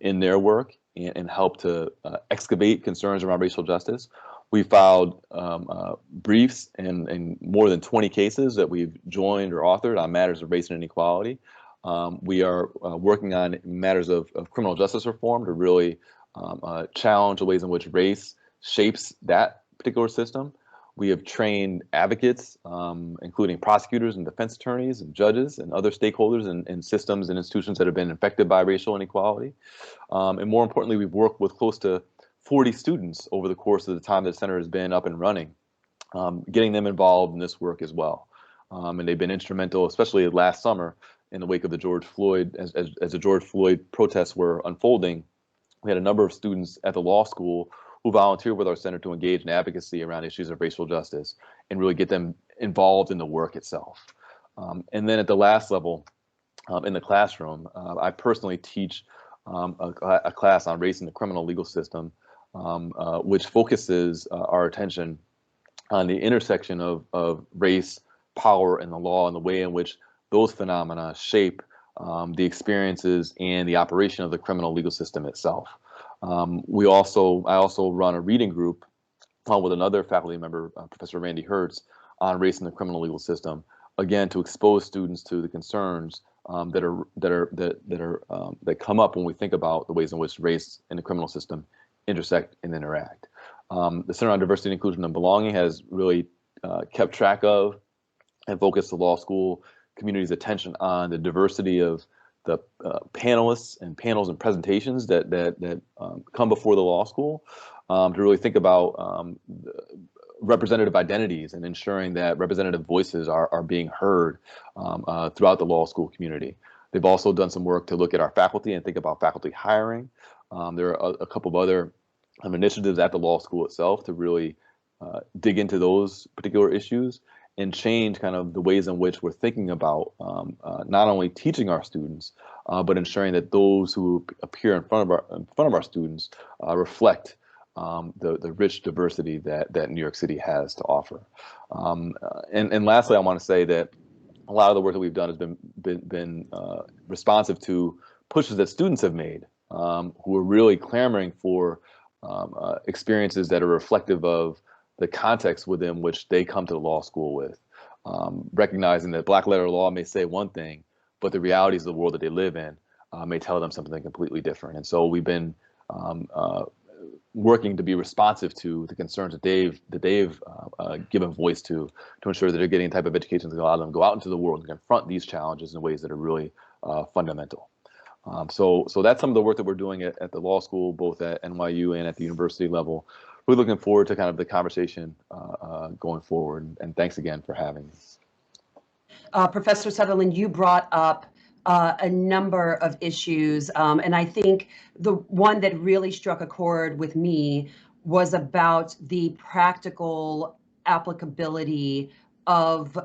in their work and help to excavate concerns around racial justice. We filed briefs in more than 20 cases that we've joined or authored on matters of race and inequality. We are working on matters of criminal justice reform to really challenge the ways in which race shapes that particular system. We have trained advocates, including prosecutors and defense attorneys and judges and other stakeholders in systems and institutions that have been affected by racial inequality. And more importantly, we've worked with close to 40 students over the course of the time that the center has been up and running, getting them involved in this work as well. And they've been instrumental, especially last summer in the wake of the George Floyd, as the George Floyd protests were unfolding. We had a number of students at the law school who volunteered with our center to engage in advocacy around issues of racial justice and really get them involved in the work itself. And then at the last level, in the classroom, I personally teach a class on race in the criminal legal system, which focuses our attention on the intersection of race, power, and the law, and the way in which those phenomena shape the experiences and the operation of the criminal legal system itself. I also run a reading group with another faculty member, Professor Randy Hertz, on race in the criminal legal system, again to expose students to the concerns that come up when we think about the ways in which race and the criminal system intersect and interact. The Center on Diversity, Inclusion, and Belonging has really kept track of and focused the law school community's attention on the diversity of the panelists and panels and presentations that come before the law school, to really think about representative identities and ensuring that representative voices are being heard throughout the law school community. They've also done some work to look at our faculty and think about faculty hiring. There are a couple of other initiatives at the law school itself to really dig into those particular issues and change kind of the ways in which we're thinking about not only teaching our students, but ensuring that those who appear in front of our students reflect the rich diversity that New York City has to offer. And lastly, I want to say that a lot of the work that we've done has been responsive to pushes that students have made, who are really clamoring for experiences that are reflective of the context within which they come to the law school with, recognizing that black letter law may say one thing, but the realities of the world that they live in may tell them something completely different. And so we've been working to be responsive to the concerns that they've given voice to ensure that they're getting the type of education that allow them to go out into the world and confront these challenges in ways that are really fundamental. So that's some of the work that we're doing at the law school, both at NYU and at the university level. We're looking forward to kind of the conversation going forward. And thanks again for having me. Professor Southerland, you brought up a number of issues, and I think the one that really struck a chord with me was about the practical applicability of,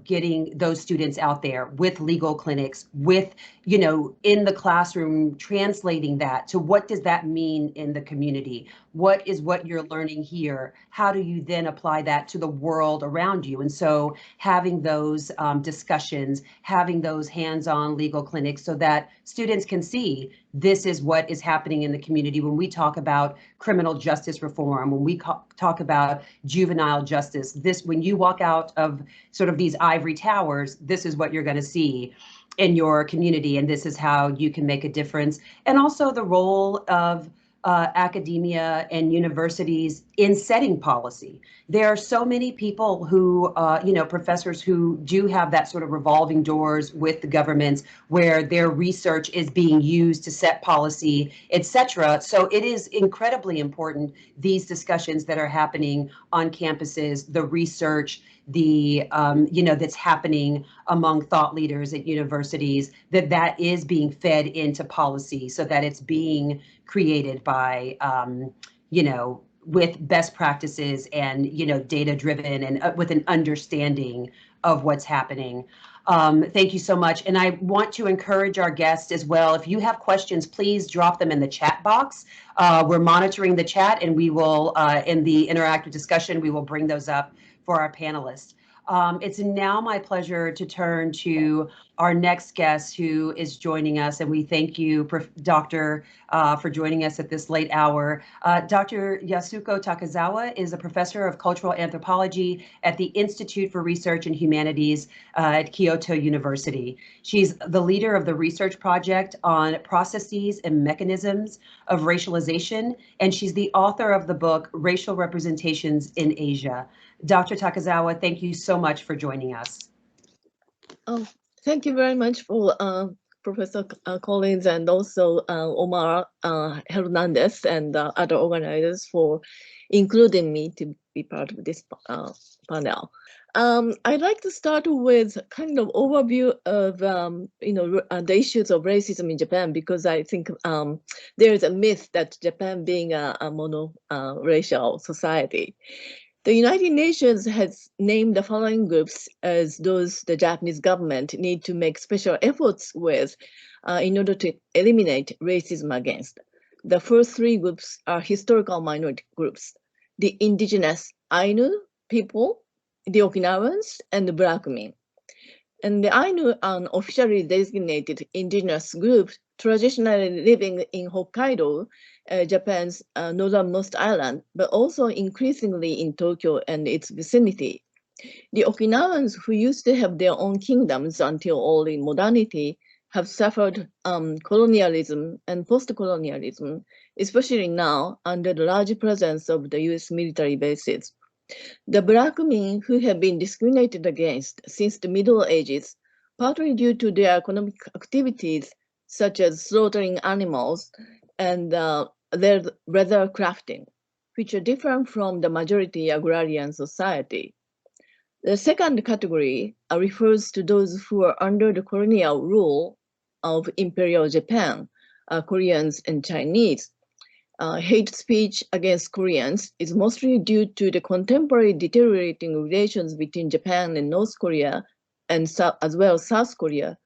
getting those students out there with legal clinics, with, in the classroom, translating that to what does that mean in the community? What is what you're learning here? How do you then apply that to the world around you? And so having those discussions, having those hands-on legal clinics so that students can see this is what is happening in the community when we talk about criminal justice reform, when we talk about juvenile justice. When you walk out of sort of these ivory towers, this is what you're going to see in your community, and this is how you can make a difference. And also the role of academia and universities in setting policy. There are so many people who, professors who do have that sort of revolving doors with the governments where their research is being used to set policy, et cetera. So it is incredibly important, these discussions that are happening on campuses, the research, that's happening among thought leaders at universities, that is being fed into policy so that it's being created by, with best practices and, data driven and with an understanding of what's happening. Thank you so much. And I want to encourage our guests as well. If you have questions, please drop them in the chat box. We're monitoring the chat, and we will, in the interactive discussion, we will bring those up for our panelists. It's now my pleasure to turn to our next guest who is joining us, and we thank you, Doctor, for joining us at this late hour. Dr. Yasuko Takazawa is a professor of cultural anthropology at the Institute for Research and Humanities at Kyoto University. She's the leader of the research project on processes and mechanisms of racialization, and she's the author of the book, Racial Representations in Asia. Dr. Takazawa, thank you so much for joining us. Oh, thank you very much for Professor Collins and also Omar Hernandez and other organizers for including me to be part of this panel. I'd like to start with kind of overview of the issues of racism in Japan, because I think there is a myth that Japan being a mono-racial society. The United Nations has named the following groups as those the Japanese government need to make special efforts with in order to eliminate racism against. The first three groups are historical minority groups: the indigenous Ainu people, the Okinawans, and the Black men. And the Ainu are an officially designated indigenous group traditionally living in Hokkaido, Japan's northernmost island, but also increasingly in Tokyo and its vicinity. The Okinawans, who used to have their own kingdoms until early modernity, have suffered colonialism and post-colonialism, especially now under the large presence of the US military bases. The Black men, who have been discriminated against since the Middle Ages, partly due to their economic activities, such as slaughtering animals and their leather crafting, which are different from the majority agrarian society. The second category refers to those who are under the colonial rule of Imperial Japan, Koreans and Chinese. Hate speech against Koreans is mostly due to the contemporary deteriorating relations between Japan and North Korea, and as well as South Korea,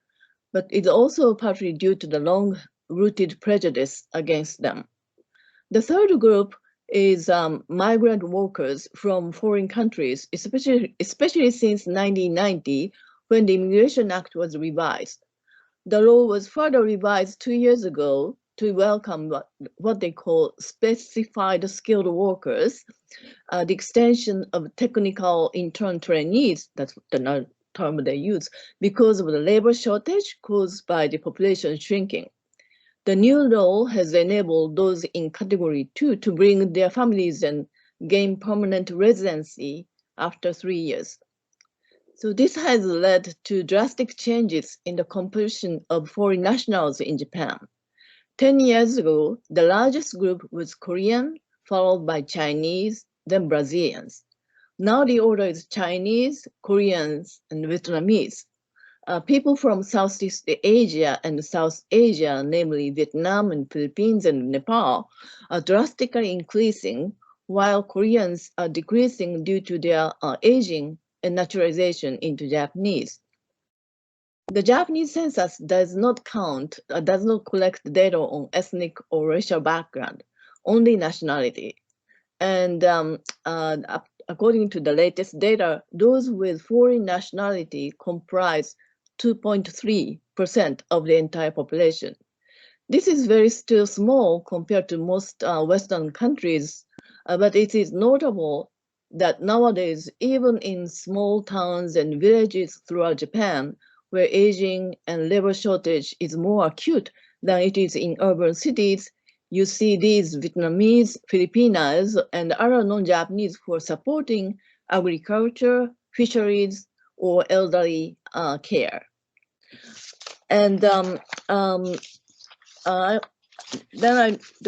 but it's also partly due to the long-rooted prejudice against them. The third group is migrant workers from foreign countries, especially since 1990, when the Immigration Act was revised. The law was further revised 2 years ago to welcome what they call specified skilled workers, the extension of technical intern trainees, that's the term they use, because of the labor shortage caused by the population shrinking. The new law has enabled those in category 2 to bring their families and gain permanent residency after 3 years. So this has led to drastic changes in the composition of foreign nationals in Japan. 10 years ago, the largest group was Korean, followed by Chinese, then Brazilians. Now the order is Chinese, Koreans, and Vietnamese. People from Southeast Asia and South Asia, namely Vietnam and Philippines and Nepal, are drastically increasing, while Koreans are decreasing due to their aging and naturalization into Japanese. The Japanese census does not collect data on ethnic or racial background, only nationality. And according to the latest data, those with foreign nationality comprise 2.3% of the entire population. This is still small compared to most Western countries, but it is notable that nowadays, even in small towns and villages throughout Japan, where aging and labor shortage is more acute than it is in urban cities, you see these Vietnamese, Filipinos, and other non-Japanese who are supporting agriculture, fisheries, or elderly care. And the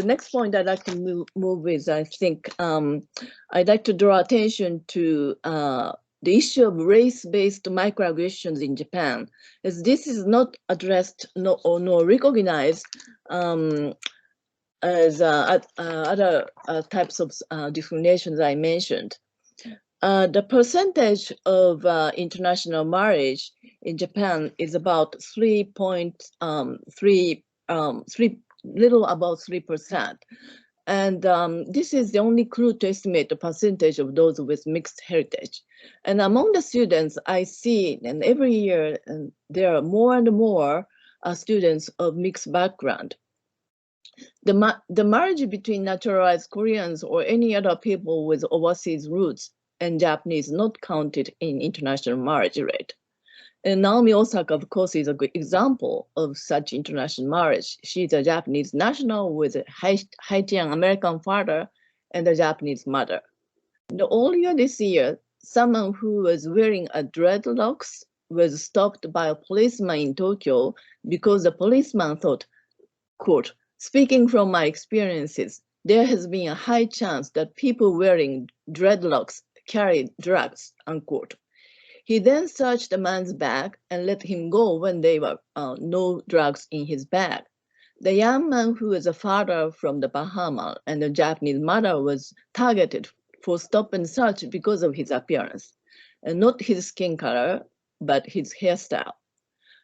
next point I'd like to move is, I think, I'd like to draw attention to the issue of race-based microaggressions in Japan, as this is not addressed nor recognized as other types of discriminations I mentioned. The percentage of international marriage in Japan is about little about 3%. And this is the only clue to estimate the percentage of those with mixed heritage. And among the students, I see, and every year, there are more and more students of mixed background. The marriage between naturalized Koreans or any other people with overseas roots and Japanese not counted in international marriage rate. And Naomi Osaka, of course, is a good example of such international marriage. She's a Japanese national with a Haitian American father and a Japanese mother. Earlier this year, someone who was wearing a dreadlocks was stopped by a policeman in Tokyo because the policeman thought, quote, "Speaking from my experiences, there has been a high chance that people wearing dreadlocks carry drugs," unquote. He then searched the man's bag and let him go when there were no drugs in his bag. The young man, who was a father from the Bahamas and a Japanese mother, was targeted for stop and search because of his appearance, and not his skin color, but his hairstyle.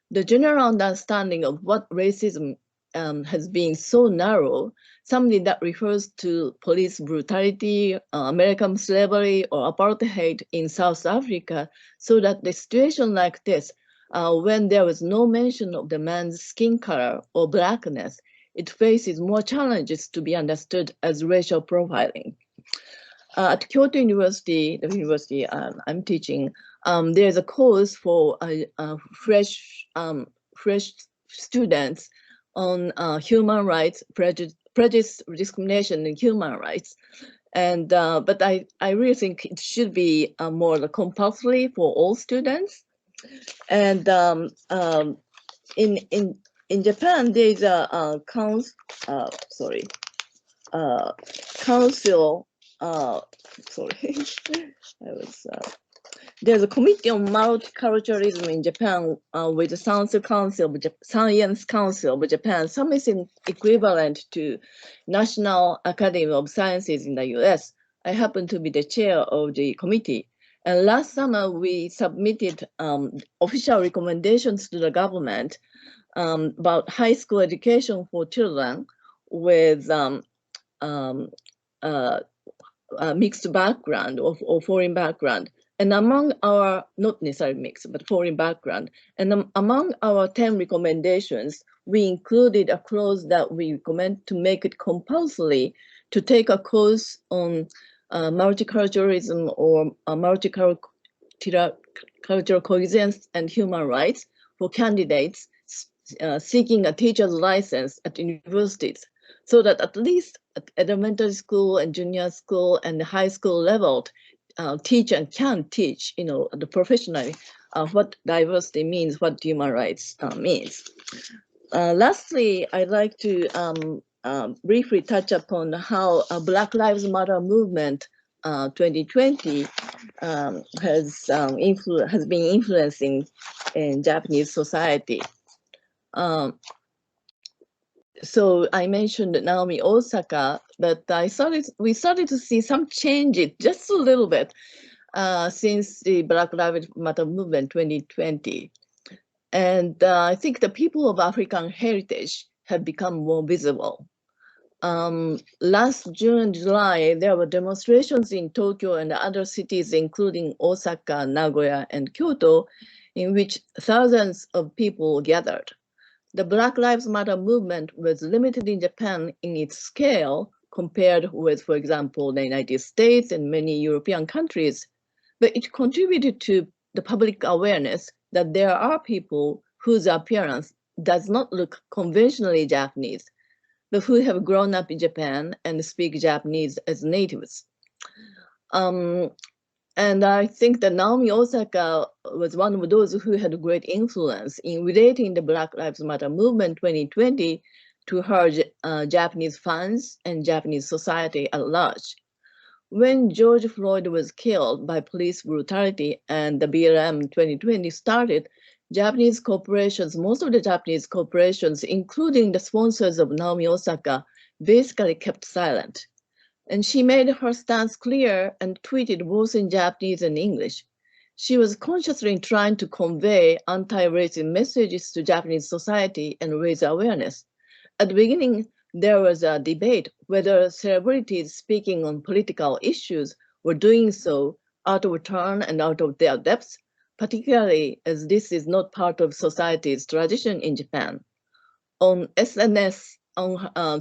The general understanding of what racism has been so narrow, something that refers to police brutality, American slavery, or apartheid in South Africa, so that the situation like this, when there was no mention of the man's skin color or blackness, it faces more challenges to be understood as racial profiling. At Kyoto University, the university I'm teaching, there's a course for fresh students on human rights, prejudice, discrimination, and human rights. And but I really think it should be more compulsory for all students. And in Japan, there's a council. There's a committee on multiculturalism in Japan with the Science Council of Japan. Something equivalent to National Academy of Sciences in the US. I happen to be the chair of the committee. And last summer, we submitted official recommendations to the government about high school education for children with mixed background or foreign background. And among our, not necessarily mixed, but foreign background, and among our 10 recommendations, we included a clause that we recommend to make it compulsory to take a course on multiculturalism or multicultural coexistence and human rights for candidates seeking a teacher's license at universities, so that at least at elementary school and junior school and high school level, teacher can teach, the professionally, what diversity means, what human rights means. Lastly, I'd like to briefly touch upon how Black Lives Matter movement 2020 has been influencing in Japanese society. So I mentioned Naomi Osaka, but we started to see some changes, just a little bit, since the Black Lives Matter movement 2020. And I think the people of African heritage have become more visible. Last June and July, there were demonstrations in Tokyo and other cities, including Osaka, Nagoya, and Kyoto, in which thousands of people gathered. The Black Lives Matter movement was limited in Japan in its scale compared with, for example, the United States and many European countries, but it contributed to the public awareness that there are people whose appearance does not look conventionally Japanese, but who have grown up in Japan and speak Japanese as natives. And I think that Naomi Osaka was one of those who had great influence in relating the Black Lives Matter movement 2020 to her Japanese fans and Japanese society at large. When George Floyd was killed by police brutality and the BLM 2020 started, Japanese corporations, most of the Japanese corporations, including the sponsors of Naomi Osaka, basically kept silent. And she made her stance clear and tweeted both in Japanese and English. She was consciously trying to convey anti-racist messages to Japanese society and raise awareness. At the beginning, there was a debate whether celebrities speaking on political issues were doing so out of turn and out of their depths, particularly as this is not part of society's tradition in Japan. On SNS,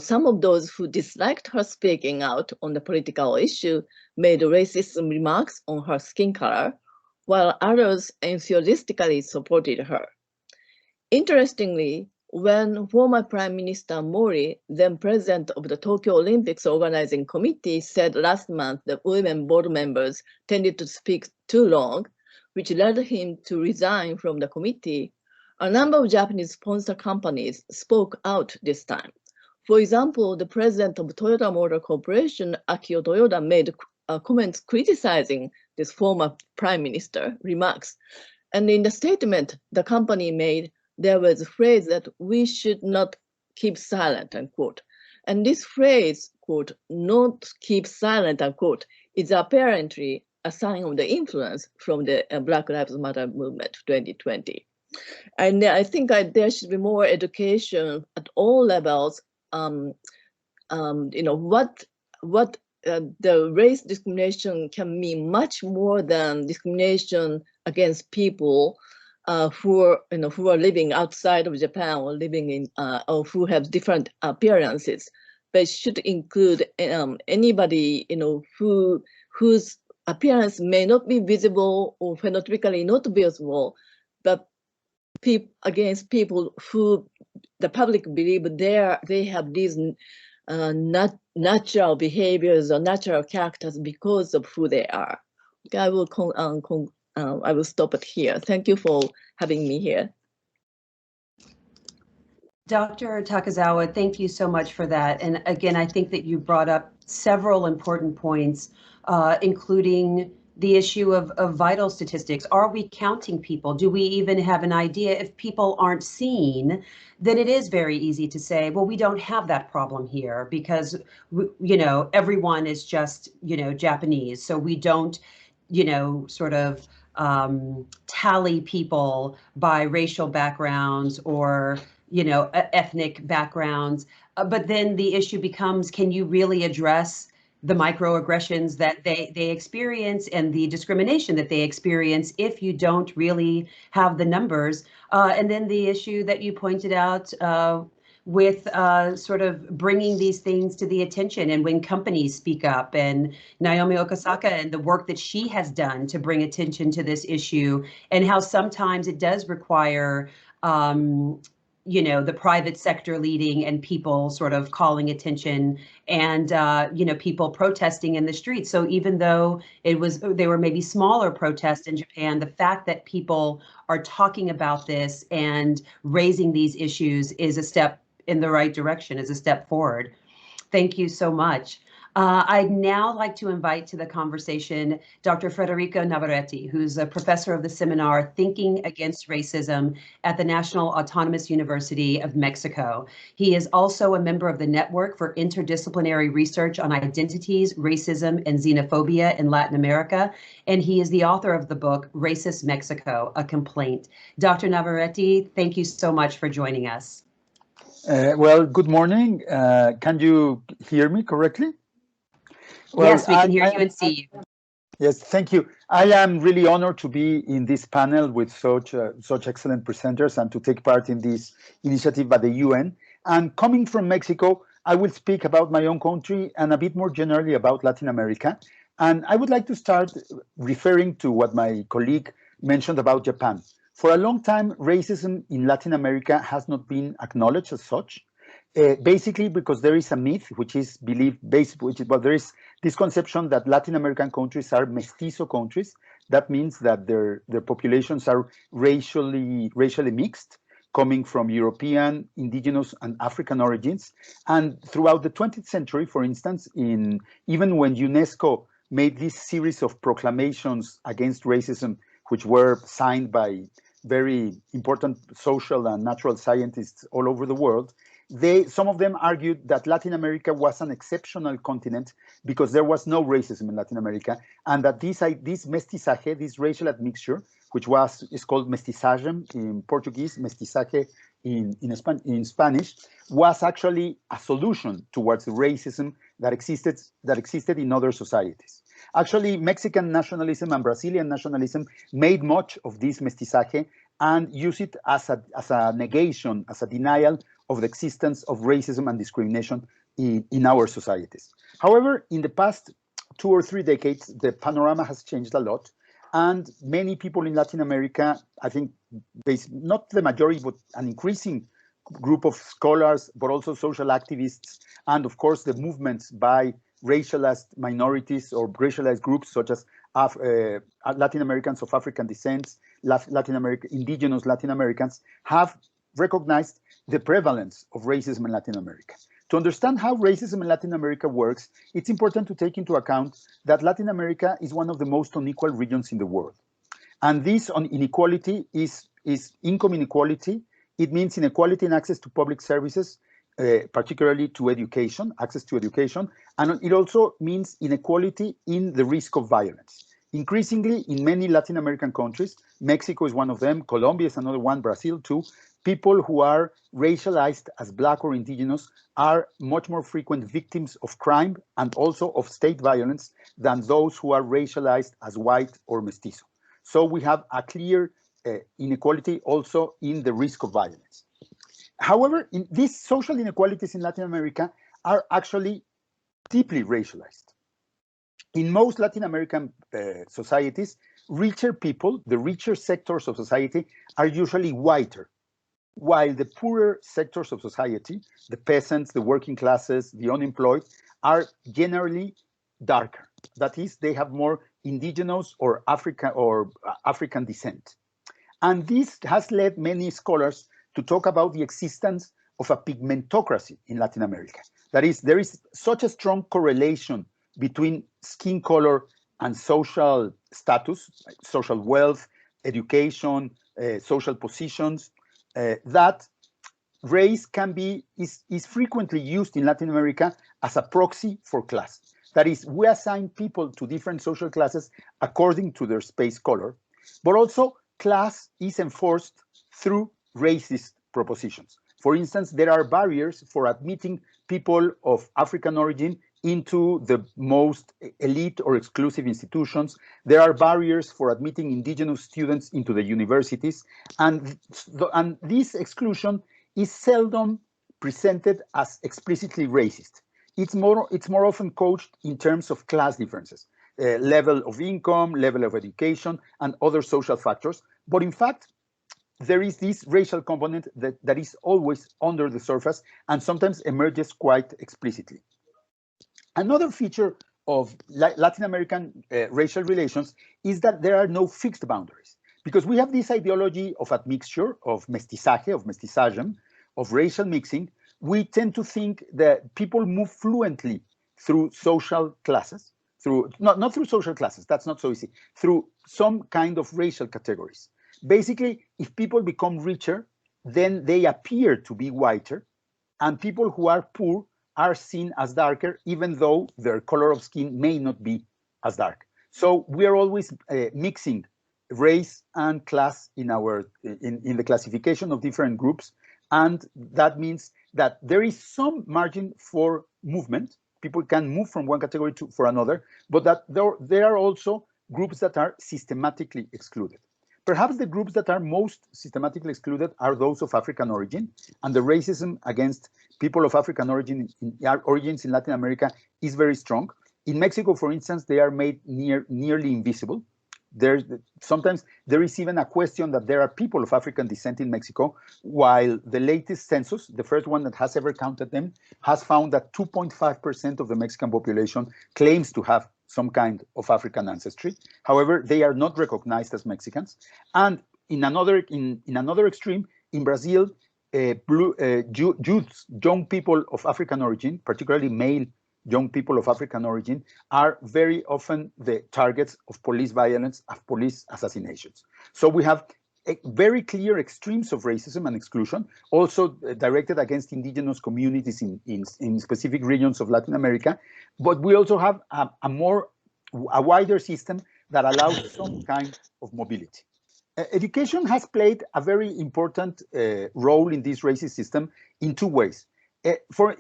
some of those who disliked her speaking out on the political issue made racist remarks on her skin color, while others enthusiastically supported her. Interestingly, when former Prime Minister Mori, then president of the Tokyo Olympics Organizing Committee, said last month that women board members tended to speak too long, which led him to resign from the committee, a number of Japanese sponsor companies spoke out this time. For example, the president of Toyota Motor Corporation, Akio Toyoda, made comments criticizing this former prime minister remarks. And in the statement the company made, there was a phrase that we should not keep silent, unquote. And this phrase, quote, not keep silent, unquote, is apparently a sign of the influence from the Black Lives Matter movement 2020. And I think there should be more education at all levels. The race discrimination can mean much more than discrimination against people who are living outside of Japan or living in or who have different appearances, but it should include anybody whose appearance may not be visible or phenotypically not visible, but against people who the public believe they have these natural behaviors or natural characters because of who they are. Okay, I will stop it here. Thank you for having me here. Dr. Takazawa, thank you so much for that. And again, I think that you brought up several important points, including the issue of vital statistics. Are we counting people? Do we even have an idea? If people aren't seen, then it is very easy to say, well, we don't have that problem here because, everyone is just, Japanese. So we don't, sort of tally people by racial backgrounds or, ethnic backgrounds. But then the issue becomes, can you really address the microaggressions that they experience and the discrimination that they experience if you don't really have the numbers? And then the issue that you pointed out with sort of bringing these things to the attention and when companies speak up, and Naomi Osaka and the work that she has done to bring attention to this issue, and how sometimes it does require the private sector leading and people sort of calling attention and, people protesting in the streets. So even though they were maybe smaller protests in Japan, the fact that people are talking about this and raising these issues is a step in the right direction, is a step forward. Thank you so much. I'd now like to invite to the conversation Dr. Federico Navarrete, who's a professor of the seminar Thinking Against Racism at the National Autonomous University of Mexico. He is also a member of the Network for Interdisciplinary Research on Identities, Racism, and Xenophobia in Latin America, and he is the author of the book Racist Mexico, A Complaint. Dr. Navarrete, thank you so much for joining us. Well, good morning. Can you hear me correctly? Well, yes, we can hear you and see you. Yes, thank you. I am really honored to be in this panel with such excellent presenters and to take part in this initiative by the UN. And coming from Mexico, I will speak about my own country and a bit more generally about Latin America. And I would like to start referring to what my colleague mentioned about Japan. For a long time, racism in Latin America has not been acknowledged as such. Basically because there is a myth which is believed, there is this conception that Latin American countries are mestizo countries. That means that their populations are racially mixed, coming from European, indigenous, and African origins. And throughout the 20th century, for instance, even when UNESCO made this series of proclamations against racism, which were signed by very important social and natural scientists all over the world, some of them argued that Latin America was an exceptional continent because there was no racism in Latin America, and that this mestizaje, this racial admixture, which is called mestizaje in Portuguese, mestizaje in Spanish, was actually a solution towards the racism that existed in other societies. Actually, Mexican nationalism and Brazilian nationalism made much of this mestizaje and used it as a negation, as a denial of the existence of racism and discrimination in our societies. However, in the past 2 or 3 decades, the panorama has changed a lot, and many people in Latin America, I think, not the majority, but an increasing group of scholars, but also social activists, and of course the movements by racialized minorities or racialized groups such as Latin Americans of African descent, indigenous Latin Americans, have recognized the prevalence of racism in Latin America. To understand how racism in Latin America works, it's important to take into account that Latin America is one of the most unequal regions in the world. And this inequality is income inequality. It means inequality in access to public services, particularly to education, access to education. And it also means inequality in the risk of violence. Increasingly, in many Latin American countries, Mexico is one of them, Colombia is another one, Brazil too, people who are racialized as Black or indigenous are much more frequent victims of crime and also of state violence than those who are racialized as white or mestizo. So we have a clear inequality also in the risk of violence. However, these social inequalities in Latin America are actually deeply racialized. In most Latin American societies, richer people, the richer sectors of society, are usually whiter, while the poorer sectors of society, the peasants, the working classes, the unemployed, are generally darker. That is, they have more indigenous or African descent. And this has led many scholars to talk about the existence of a pigmentocracy in Latin America. That is, there is such a strong correlation between skin color and social status, social wealth, education, social positions, that race is frequently used in Latin America as a proxy for class. That is, we assign people to different social classes according to their space color, but also class is enforced through racist propositions. For instance, there are barriers for admitting people of African origin into the most elite or exclusive institutions. There are barriers for admitting indigenous students into the universities, and this exclusion is seldom presented as explicitly racist. It's more often couched in terms of class differences, level of income, level of education, and other social factors. But in fact, there is this racial component that is always under the surface and sometimes emerges quite explicitly. Another feature of Latin American racial relations is that there are no fixed boundaries, because we have this ideology of admixture, of mestizaje, of racial mixing. We tend to think that people move fluently through social classes, through not through social classes, that's not so easy, through some kind of racial categories. Basically, if people become richer, then they appear to be whiter, and people who are poor are seen as darker, even though their color of skin may not be as dark. So we are always mixing race and class in the classification of different groups, and that means that there is some margin for movement. People can move from one category for another, but that there are also groups that are systematically excluded. Perhaps the groups that are most systematically excluded are those of African origin, and the racism against people of African origins in Latin America is very strong. In Mexico, for instance, they are made nearly invisible. Sometimes there is even a question that there are people of African descent in Mexico, while the latest census, the first one that has ever counted them, has found that 2.5% of the Mexican population claims to have some kind of African ancestry. However, they are not recognized as Mexicans. And in another extreme, in Brazil, youths, young people of African origin, particularly male young people of African origin, are very often the targets of police violence, of police assassinations. So we have very clear extremes of racism and exclusion, also directed against indigenous communities in specific regions of Latin America. But we also have a wider system that allows some kind of mobility. Education has played a very important role in this racist system in two ways.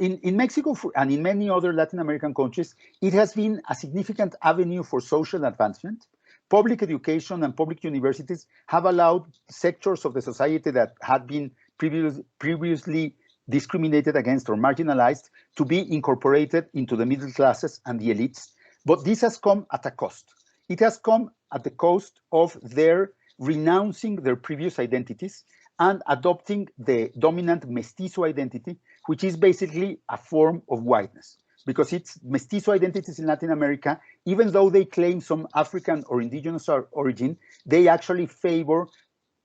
In Mexico and in many other Latin American countries, it has been a significant avenue for social advancement. Public education and public universities have allowed sectors of the society that had been previously discriminated against or marginalized to be incorporated into the middle classes and the elites. But this has come at a cost. It has come at the cost of their renouncing their previous identities and adopting the dominant mestizo identity, which is basically a form of whiteness. Because it's mestizo identities in Latin America, even though they claim some African or indigenous origin, they actually favor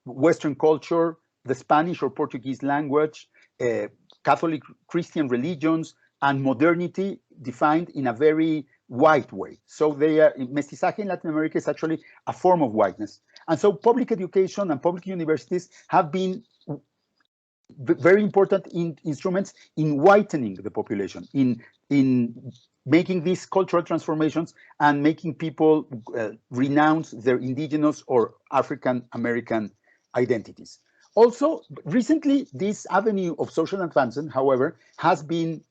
Western culture, the Spanish or Portuguese language, Catholic Christian religions, and modernity defined in a very white way. So mestizaje in Latin America is actually a form of whiteness. And so public education and public universities have been very important instruments in whitening the population, in making these cultural transformations and making people renounce their indigenous or African American identities. Also, recently, this avenue of social advancement, however, has been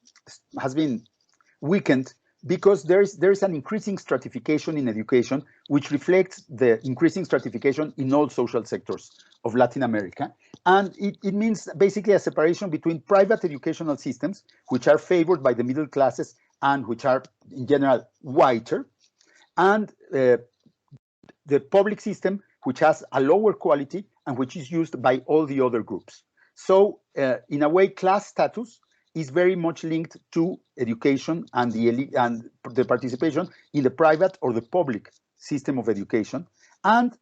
weakened because there is an increasing stratification in education, which reflects the increasing stratification in all social sectors of Latin America. And it means basically a separation between private educational systems, which are favored by the middle classes and which are, in general, whiter, and the public system, which has a lower quality and which is used by all the other groups. So, in a way, class status is very much linked to education and the elite and the participation in the private or the public system of education. And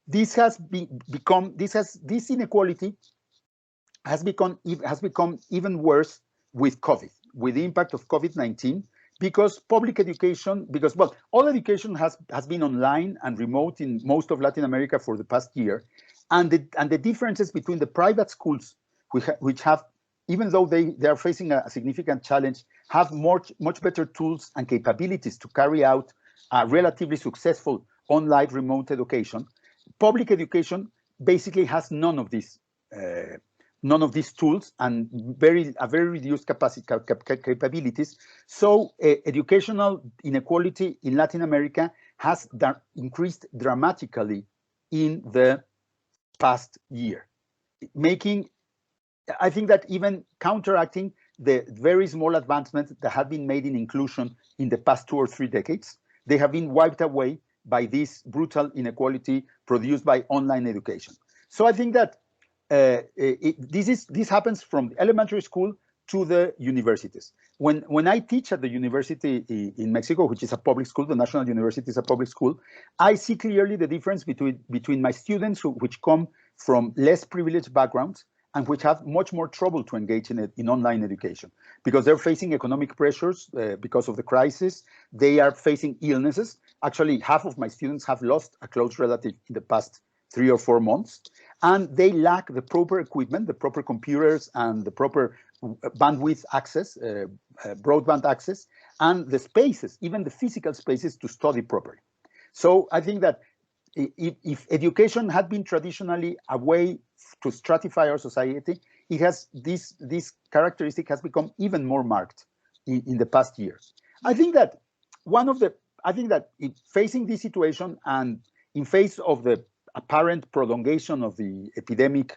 this has become this inequality has become even worse with COVID, with the impact of COVID-19, because public education, all education has been online and remote in most of Latin America for the past year, and the differences between the private schools, which have, even though they are facing a significant challenge, have much better tools and capabilities to carry out a relatively successful online remote education. Public education basically has none of these tools and very reduced capabilities. So educational inequality in Latin America has increased dramatically in the past year, I think that even counteracting the very small advancements that have been made in inclusion in the past 2 or 3 decades, they have been wiped away by this brutal inequality produced by online education. So I think that this happens from elementary school to the universities. When I teach at the university in Mexico, which is a public school, the National University is a public school, I see clearly the difference between my students which come from less privileged backgrounds and which have much more trouble to engage in online education because they're facing economic pressures because of the crisis. They are facing illnesses. Actually, half of my students have lost a close relative in the past 3 or 4 months, and they lack the proper equipment, the proper computers, and the proper bandwidth access, broadband access, and the spaces, even the physical spaces to study properly. So I think that if education had been traditionally a way to stratify our society, it has this characteristic has become even more marked in the past years. I think that in facing this situation and in face of the apparent prolongation of the epidemic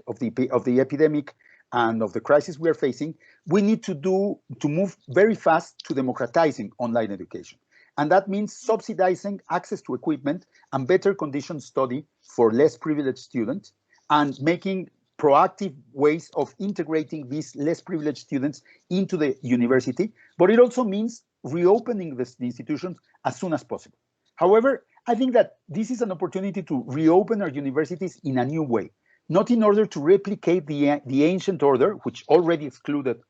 and of the crisis we are facing, we need to move very fast to democratizing online education. And that means subsidizing access to equipment and better conditioned study for less privileged students, and making proactive ways of integrating these less privileged students into the university. But it also means reopening the institutions as soon as possible. However, I think that this is an opportunity to reopen our universities in a new way, not in order to replicate the ancient order, which already excluded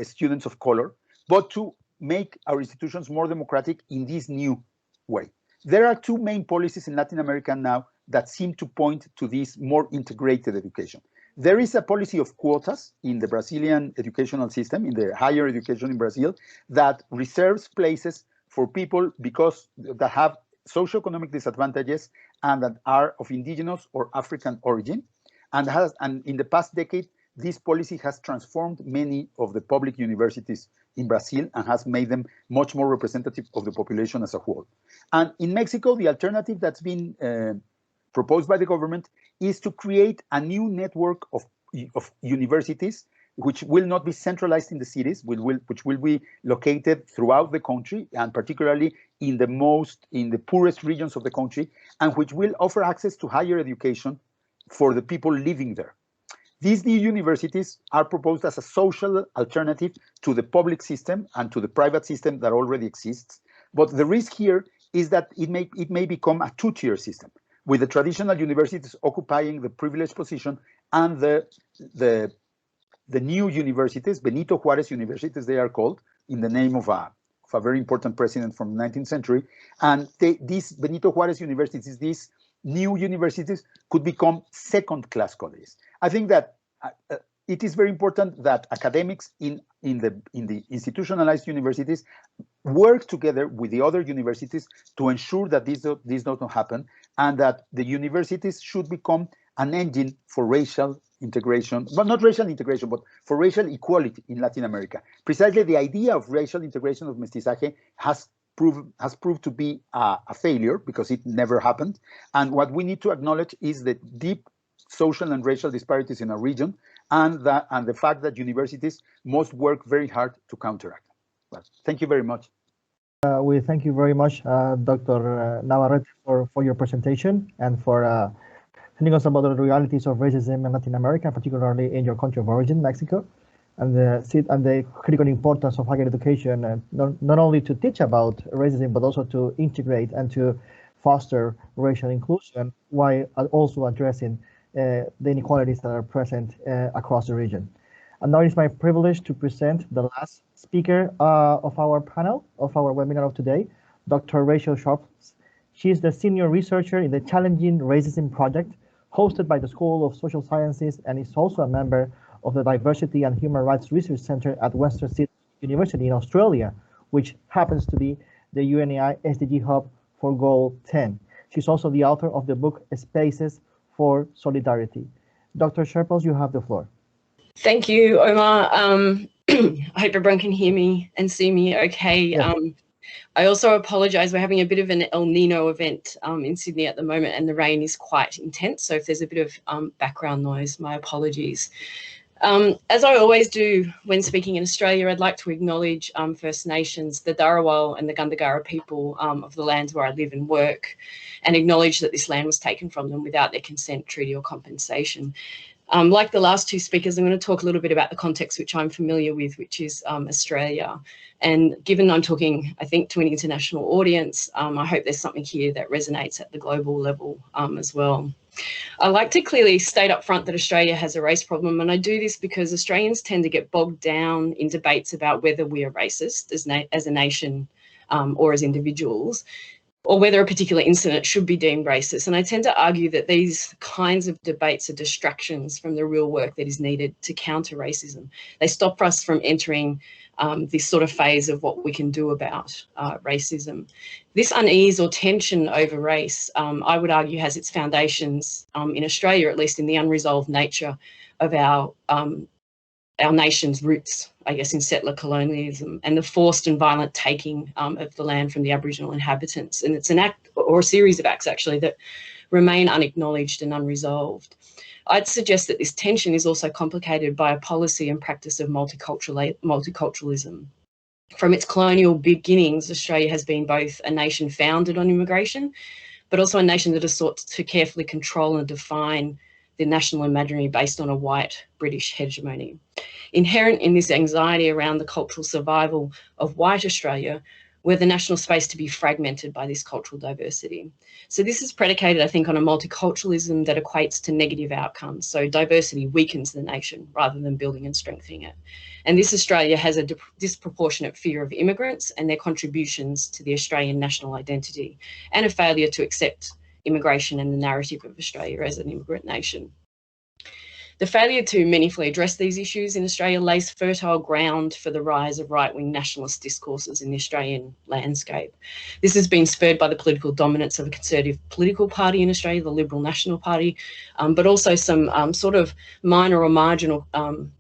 students of color, but to make our institutions more democratic in this new way. There are 2 main policies in Latin America now that seem to point to this more integrated education. There is a policy of quotas in the Brazilian educational system, in the higher education in Brazil, that reserves places for people that have socioeconomic disadvantages and that are of indigenous or African origin. And in the past decade, this policy has transformed many of the public universities in Brazil and has made them much more representative of the population as a whole. And in Mexico, the alternative that's been proposed by the government is to create a new network of universities which will not be centralized in the cities, which will be located throughout the country, and particularly in the poorest regions of the country, and which will offer access to higher education for the people living there. These new universities are proposed as a social alternative to the public system and to the private system that already exists. But the risk here is that it may become a 2-tier system, with the traditional universities occupying the privileged position and the new universities, Benito Juárez universities they are called, in the name of a very important president from the 19th century. And these Benito Juárez universities, these new universities, could become second-class colleges. I think that it is very important that academics in the institutionalized universities work together with the other universities to ensure that this does not happen, and that the universities should become an engine for racial integration, well, not racial integration, but for racial equality in Latin America. Precisely the idea of racial integration of mestizaje has proved to be a failure because it never happened. And what we need to acknowledge is the deep social and racial disparities in our region, and the fact that universities must work very hard to counteract them. Well, thank you very much. We thank you very much, Dr. Navarrete, for your presentation and for telling us about the realities of racism in Latin America, particularly in your country of origin, Mexico, and the critical importance of higher education, not only to teach about racism, but also to integrate and to foster racial inclusion, while also addressing the inequalities that are present across the region. And now it's my privilege to present the last speaker of our panel, of our webinar of today, Dr. Rachel Sharples. She is the senior researcher in the Challenging Racism Project, hosted by the School of Social Sciences, and is also a member of the Diversity and Human Rights Research Center at Western Sydney University in Australia, which happens to be the UNAI SDG Hub for Goal 10. She's also the author of the book Spaces for Solidarity. Dr. Sharples, you have the floor. Thank you, Omar. I hope everyone can hear me and see me okay. Yeah. I also apologise. We're having a bit of an El Nino event in Sydney at the moment, and the rain is quite intense. So if there's a bit of background noise, my apologies. As I always do when speaking in Australia, I'd like to acknowledge First Nations, the Dharawal and the Gundagara people of the lands where I live and work, and acknowledge that this land was taken from them without their consent, treaty or compensation. Like the last 2 speakers, I'm going to talk a little bit about the context which I'm familiar with, which is Australia. And given I'm talking, I think, to an international audience, I hope there's something here that resonates at the global level as well. I like to clearly state up front that Australia has a race problem, and I do this because Australians tend to get bogged down in debates about whether we are racist as a nation or as individuals, or whether a particular incident should be deemed racist. And I tend to argue that these kinds of debates are distractions from the real work that is needed to counter racism. They stop us from entering this sort of phase of what we can do about racism. This unease or tension over race, I would argue, has its foundations in Australia, at least in the unresolved nature of our nation's roots, I guess, in settler colonialism and the forced and violent taking of the land from the Aboriginal inhabitants. And it's an act, or a series of acts actually, that remain unacknowledged and unresolved. I'd suggest that this tension is also complicated by a policy and practice of multiculturalism. From its colonial beginnings, Australia has been both a nation founded on immigration, but also a nation that has sought to carefully control and define the national imaginary based on a white British hegemony. Inherent in this anxiety around the cultural survival of white Australia were the national space to be fragmented by this cultural diversity. So this is predicated, I think, on a multiculturalism that equates to negative outcomes. So diversity weakens the nation rather than building and strengthening it. And this Australia has a disproportionate fear of immigrants and their contributions to the Australian national identity, and a failure to accept immigration and the narrative of Australia as an immigrant nation. The failure to meaningfully address these issues in Australia lays fertile ground for the rise of right-wing nationalist discourses in the Australian landscape. This has been spurred by the political dominance of a conservative political party in Australia, the Liberal National Party, but also some sort of minor or marginal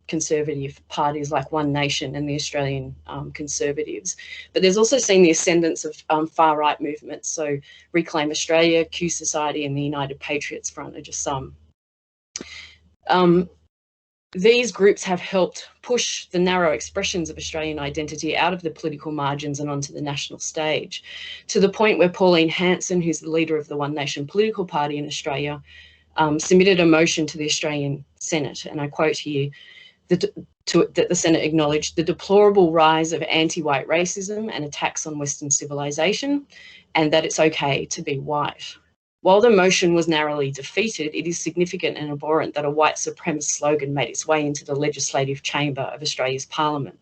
conservative parties like One Nation and the Australian Conservatives. But there's also seen the ascendance of far-right movements, so Reclaim Australia, Q Society and the United Patriots Front are just some. These groups have helped push the narrow expressions of Australian identity out of the political margins and onto the national stage, to the point where Pauline Hanson, who's the leader of the One Nation political party in Australia, submitted a motion to the Australian Senate, and I quote here, that the Senate acknowledged the deplorable rise of anti-white racism and attacks on Western civilization, and that it's okay to be white. While the motion was narrowly defeated, it is significant and abhorrent that a white supremacist slogan made its way into the legislative chamber of Australia's parliament.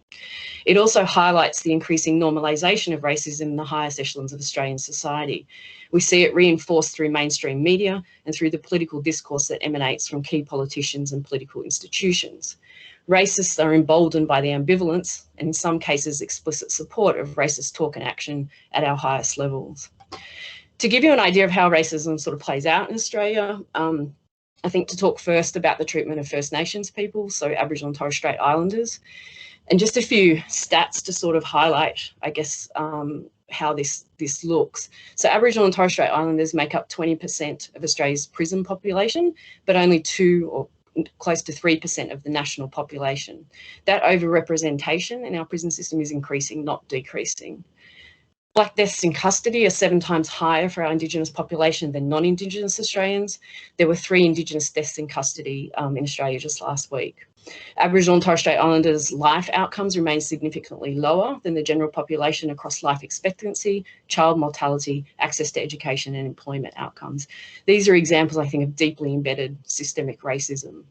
It also highlights the increasing normalisation of racism in the highest echelons of Australian society. We see it reinforced through mainstream media and through the political discourse that emanates from key politicians and political institutions. Racists are emboldened by the ambivalence and in some cases explicit support of racist talk and action at our highest levels. To give you an idea of how racism sort of plays out in Australia, I think to talk first about the treatment of First Nations people, so Aboriginal and Torres Strait Islanders, and just a few stats to sort of highlight, I guess, how this looks. So Aboriginal and Torres Strait Islanders make up 20% of Australia's prison population, but only 2 or close to 3% of the national population. That overrepresentation in our prison system is increasing, not decreasing. Black deaths in custody are 7 times higher for our Indigenous population than non-Indigenous Australians. There were 3 Indigenous deaths in custody in Australia just last week. Aboriginal and Torres Strait Islanders' life outcomes remain significantly lower than the general population across life expectancy, child mortality, access to education and employment outcomes. These are examples, I think, of deeply embedded systemic racism.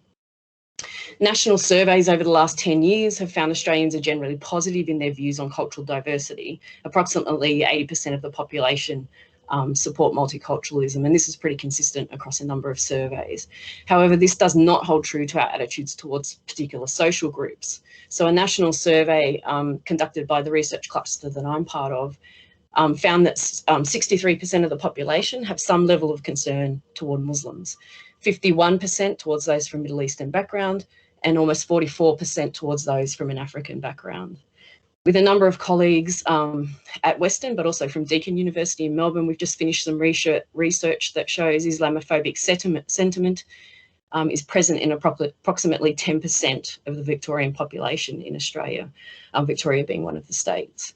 National surveys over the last 10 years have found Australians are generally positive in their views on cultural diversity. Approximately 80% of the population support multiculturalism, and this is pretty consistent across a number of surveys. However, this does not hold true to our attitudes towards particular social groups. So a national survey conducted by the research cluster that I'm part of found that 63% of the population have some level of concern toward Muslims, 51% towards those from Middle Eastern background, and almost 44% towards those from an African background. With a number of colleagues at Western, but also from Deakin University in Melbourne, we've just finished some research that shows Islamophobic sentiment is present in approximately 10% of the Victorian population in Australia, Victoria being one of the states.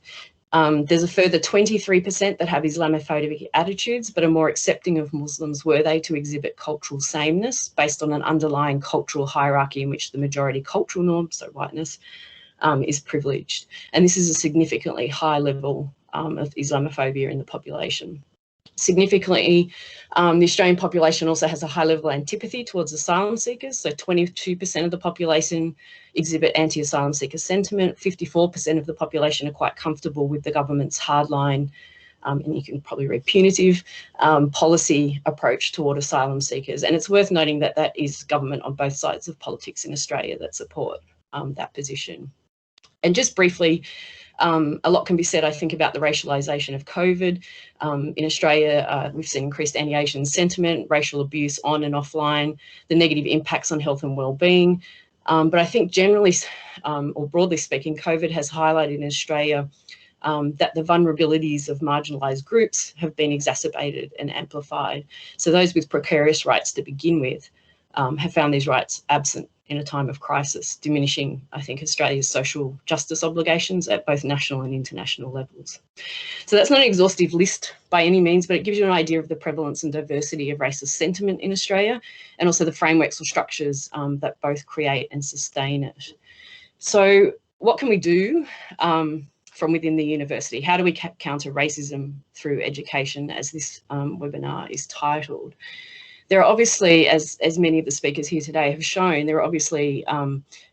There's a further 23% that have Islamophobic attitudes, but are more accepting of Muslims were they to exhibit cultural sameness based on an underlying cultural hierarchy in which the majority cultural norm, so whiteness, is privileged. And this is a significantly high level of Islamophobia in the population. Significantly, the Australian population also has a high level of antipathy towards asylum seekers. So 22% of the population exhibit anti-asylum seeker sentiment. 54% of the population are quite comfortable with the government's hardline, and you can probably read punitive, policy approach toward asylum seekers. And it's worth noting that that is government on both sides of politics in Australia that support that position. And just briefly, a lot can be said, I think, about the racialisation of COVID. In Australia, we've seen increased anti-Asian sentiment, racial abuse on and offline, the negative impacts on health and well-being. But I think generally, or broadly speaking, COVID has highlighted in Australia that the vulnerabilities of marginalised groups have been exacerbated and amplified. So those with precarious rights to begin with have found these rights absent in a time of crisis, diminishing, I think, Australia's social justice obligations at both national and international levels. So that's not an exhaustive list by any means, but it gives you an idea of the prevalence and diversity of racist sentiment in Australia, and also the frameworks or structures that both create and sustain it. So what can we do from within the university? How do we counter racism through education, as this webinar is titled? There are obviously, as many of the speakers here today have shown, there are obviously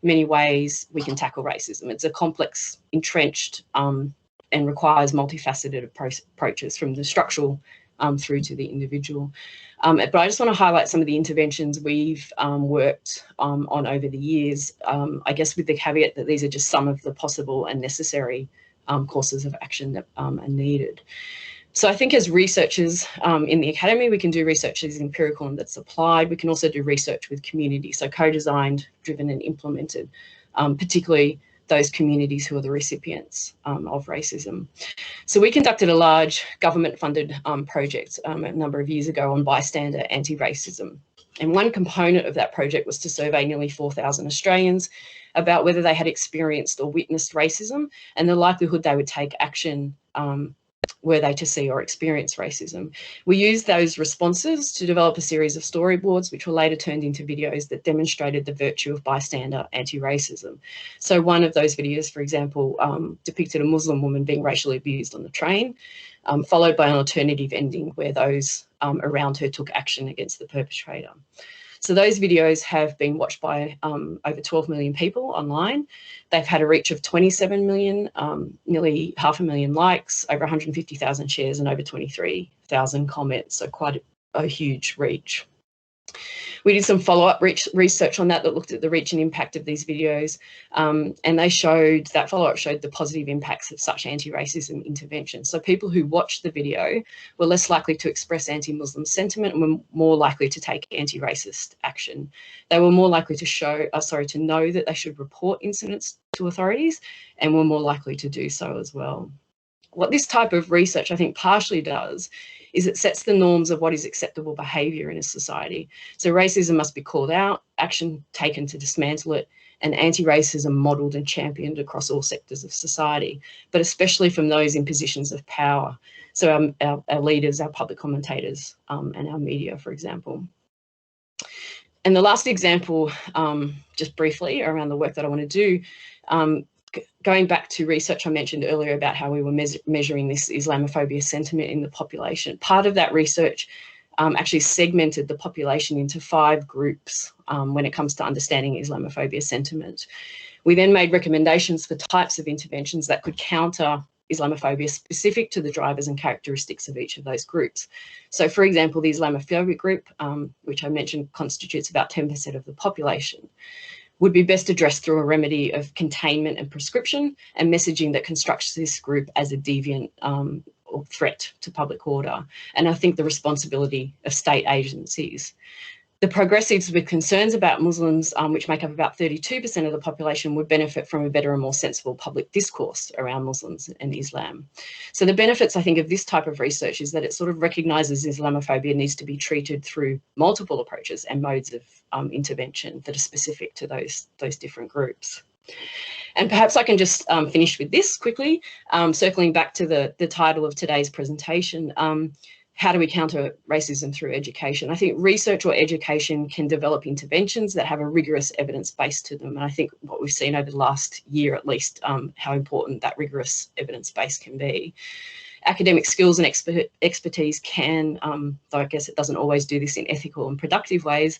many ways we can tackle racism. It's a complex, entrenched, and requires multifaceted approaches from the structural through to the individual. But I just want to highlight some of the interventions we've worked on over the years, I guess with the caveat that these are just some of the possible and necessary courses of action that are needed. So I think as researchers in the academy, we can do research that is empirical and that's applied. We can also do research with community, so co-designed, driven and implemented, particularly those communities who are the recipients of racism. So we conducted a large government-funded project a number of years ago on bystander anti-racism. And one component of that project was to survey nearly 4,000 Australians about whether they had experienced or witnessed racism and the likelihood they would take action were they to see or experience racism. We used those responses to develop a series of storyboards, which were later turned into videos that demonstrated the virtue of bystander anti-racism. So one of those videos, for example, depicted a Muslim woman being racially abused on the train, followed by an alternative ending where those around her took action against the perpetrator. So those videos have been watched by over 12 million people online. They've had a reach of 27 million, nearly 500,000 likes, over 150,000 shares and over 23,000 comments, so quite a huge reach. We did some follow-up research on that looked at the reach and impact of these videos, and they showed, that follow-up showed the positive impacts of such anti-racism interventions. So people who watched the video were less likely to express anti-Muslim sentiment and were more likely to take anti-racist action. They were more likely to know that they should report incidents to authorities and were more likely to do so as well. What this type of research, I think, partially does is it sets the norms of what is acceptable behaviour in a society. So racism must be called out, action taken to dismantle it, and anti-racism modelled and championed across all sectors of society, but especially from those in positions of power. So our leaders, our public commentators, and our media, for example. And the last example, just briefly around the work that I want to do, going back to research I mentioned earlier about how we were measuring this Islamophobia sentiment in the population. Part of that research actually segmented the population into 5 groups when it comes to understanding Islamophobia sentiment. We then made recommendations for types of interventions that could counter Islamophobia specific to the drivers and characteristics of each of those groups. So, for example, the Islamophobic group, which I mentioned constitutes about 10% of the population, would be best addressed through a remedy of containment and prescription and messaging that constructs this group as a deviant or threat to public order. And I think the responsibility of state agencies. The progressives with concerns about Muslims, which make up about 32% of the population, would benefit from a better and more sensible public discourse around Muslims and Islam. So the benefits, I think, of this type of research is that it sort of recognises Islamophobia needs to be treated through multiple approaches and modes of intervention that are specific to those different groups. And perhaps I can just finish with this quickly, circling back to the title of today's presentation. How do we counter racism through education? I think research or education can develop interventions that have a rigorous evidence base to them. And I think what we've seen over the last year, at least, how important that rigorous evidence base can be. academic skills and expertise can, though I guess it doesn't always do this in ethical and productive ways,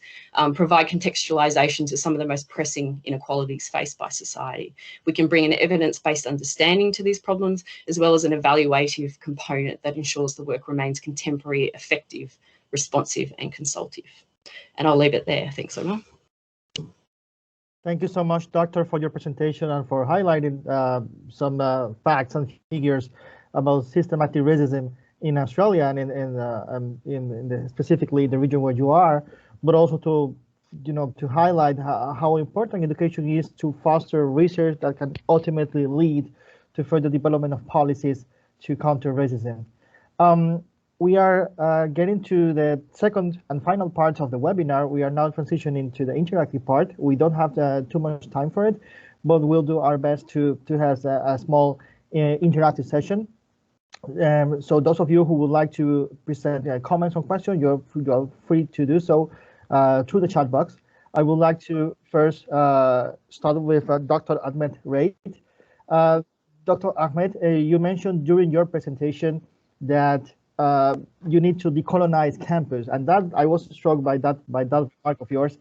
provide contextualization to some of the most pressing inequalities faced by society. We can bring an evidence-based understanding to these problems, as well as an evaluative component that ensures the work remains contemporary, effective, responsive, and consultative. And I'll leave it there. Thanks, Omar. Thank you so much, Doctor, for your presentation and for highlighting some facts and figures about systematic racism in Australia and specifically the region where you are, but also to highlight how important education is to foster research that can ultimately lead to further development of policies to counter racism. We are getting to the second and final part of the webinar. We are now transitioning to the interactive part. We don't have too much time for it, but we'll do our best to have a small interactive session. So those of you who would like to present comments or questions, you're free to do so through the chat box. I would like to first start with Dr. Ahmed Reid. Dr. Ahmed, you mentioned during your presentation that you need to decolonize campus, and that I was struck by that remark of yours,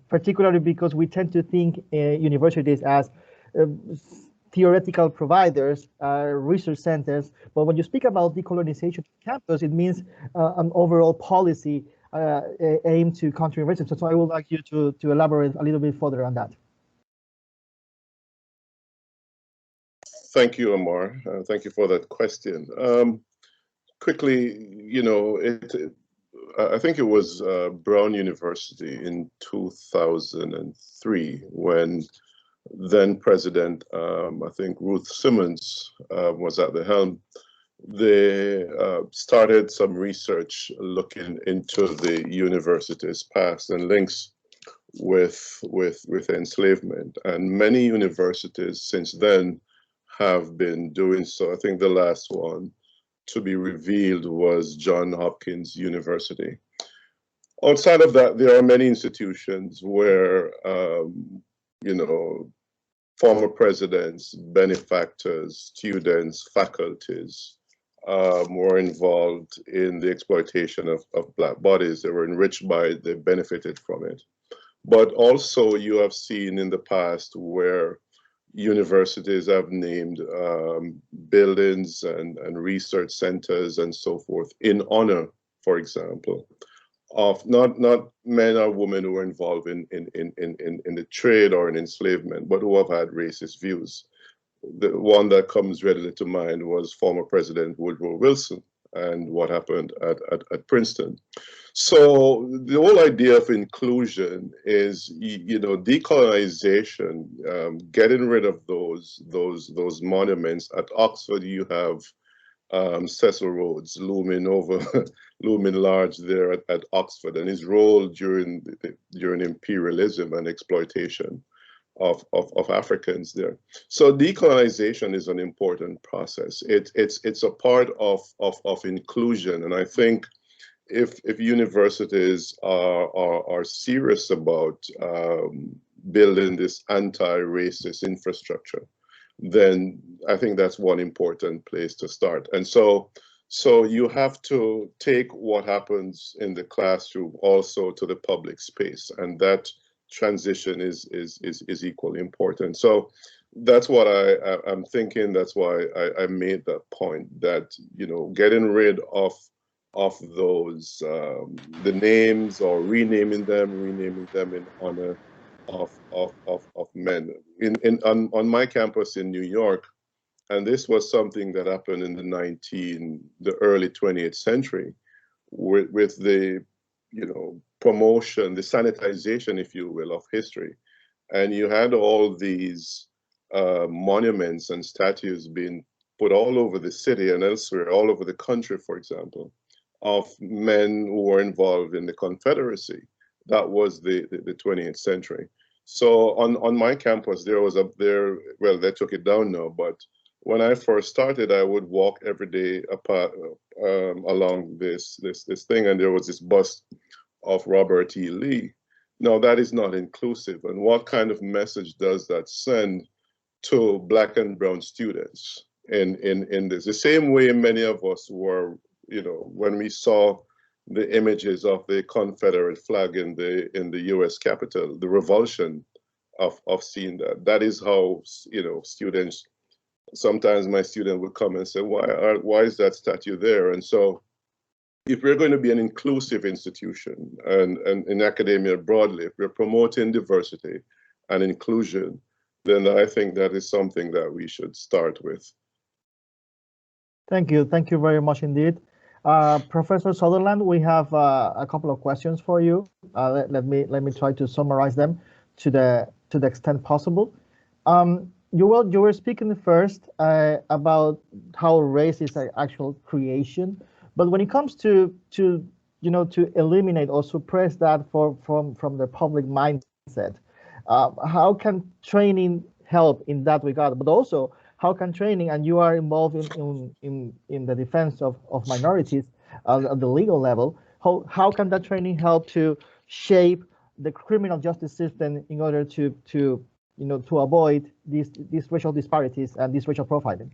particularly because we tend to think universities as theoretical providers, research centers, but when you speak about decolonization of campus, it means an overall policy aimed to counter racism. So I would like you to elaborate a little bit further on that. Thank you, Omar. Thank you for that question. Quickly, I think it was Brown University in 2003 when then President, I think Ruth Simmons was at the helm. They started some research looking into the university's past and links with enslavement, and many universities since then have been doing so. I think the last one to be revealed was Johns Hopkins University. Outside of that, there are many institutions where, former presidents, benefactors, students, faculties were involved in the exploitation of Black bodies. They were enriched by it, they benefited from it. But also you have seen in the past where universities have named buildings and research centers and so forth in honor, for example, of not men or women who were involved in the trade or in enslavement, but who have had racist views. The one that comes readily to mind was former President Woodrow Wilson and what happened at Princeton. So the whole idea of inclusion is, decolonization, getting rid of those monuments. At Oxford, you have Cecil Rhodes looming large there at Oxford, and his role during imperialism and exploitation of Africans there. So decolonization is an important process. It's a part of inclusion, and I think if universities are serious about building this anti-racist infrastructure, then I think that's one important place to start. And so you have to take what happens in the classroom also to the public space, and that transition is equally important. So that's what I'm thinking. That's why I made that point, that getting rid of those the names, or renaming them in honor of men. On my campus in New York, and this was something that happened in the early 20th century, with the promotion, the sanitization, if you will, of history, and you had all these monuments and statues being put all over the city and elsewhere, all over the country, for example, of men who were involved in the Confederacy. That was the 20th century. So on my campus, well, they took it down now, but when I first started, I would walk every day along this thing, and there was this bust of Robert E. Lee. Now, that is not inclusive. And what kind of message does that send to Black and brown students? in this. The same way many of us were, you know, when we saw the images of the Confederate flag in the U.S. Capitol, the revulsion of seeing that. That is how, you know, students, sometimes my student would come and say, why is that statue there? And so if we're going to be an inclusive institution and in academia broadly, if we're promoting diversity and inclusion, then I think that is something that we should start with. Thank you very much indeed. Professor Southerland, we have a couple of questions for you. Let me try to summarize them to the extent possible. You were speaking first about how race is an actual creation, but when it comes to eliminate or suppress that from the public mindset, how can training help in that regard? But also, how can training, and you are involved in the defense of minorities at the legal level, how can that training help to shape the criminal justice system in order to avoid these racial disparities and this racial profiling?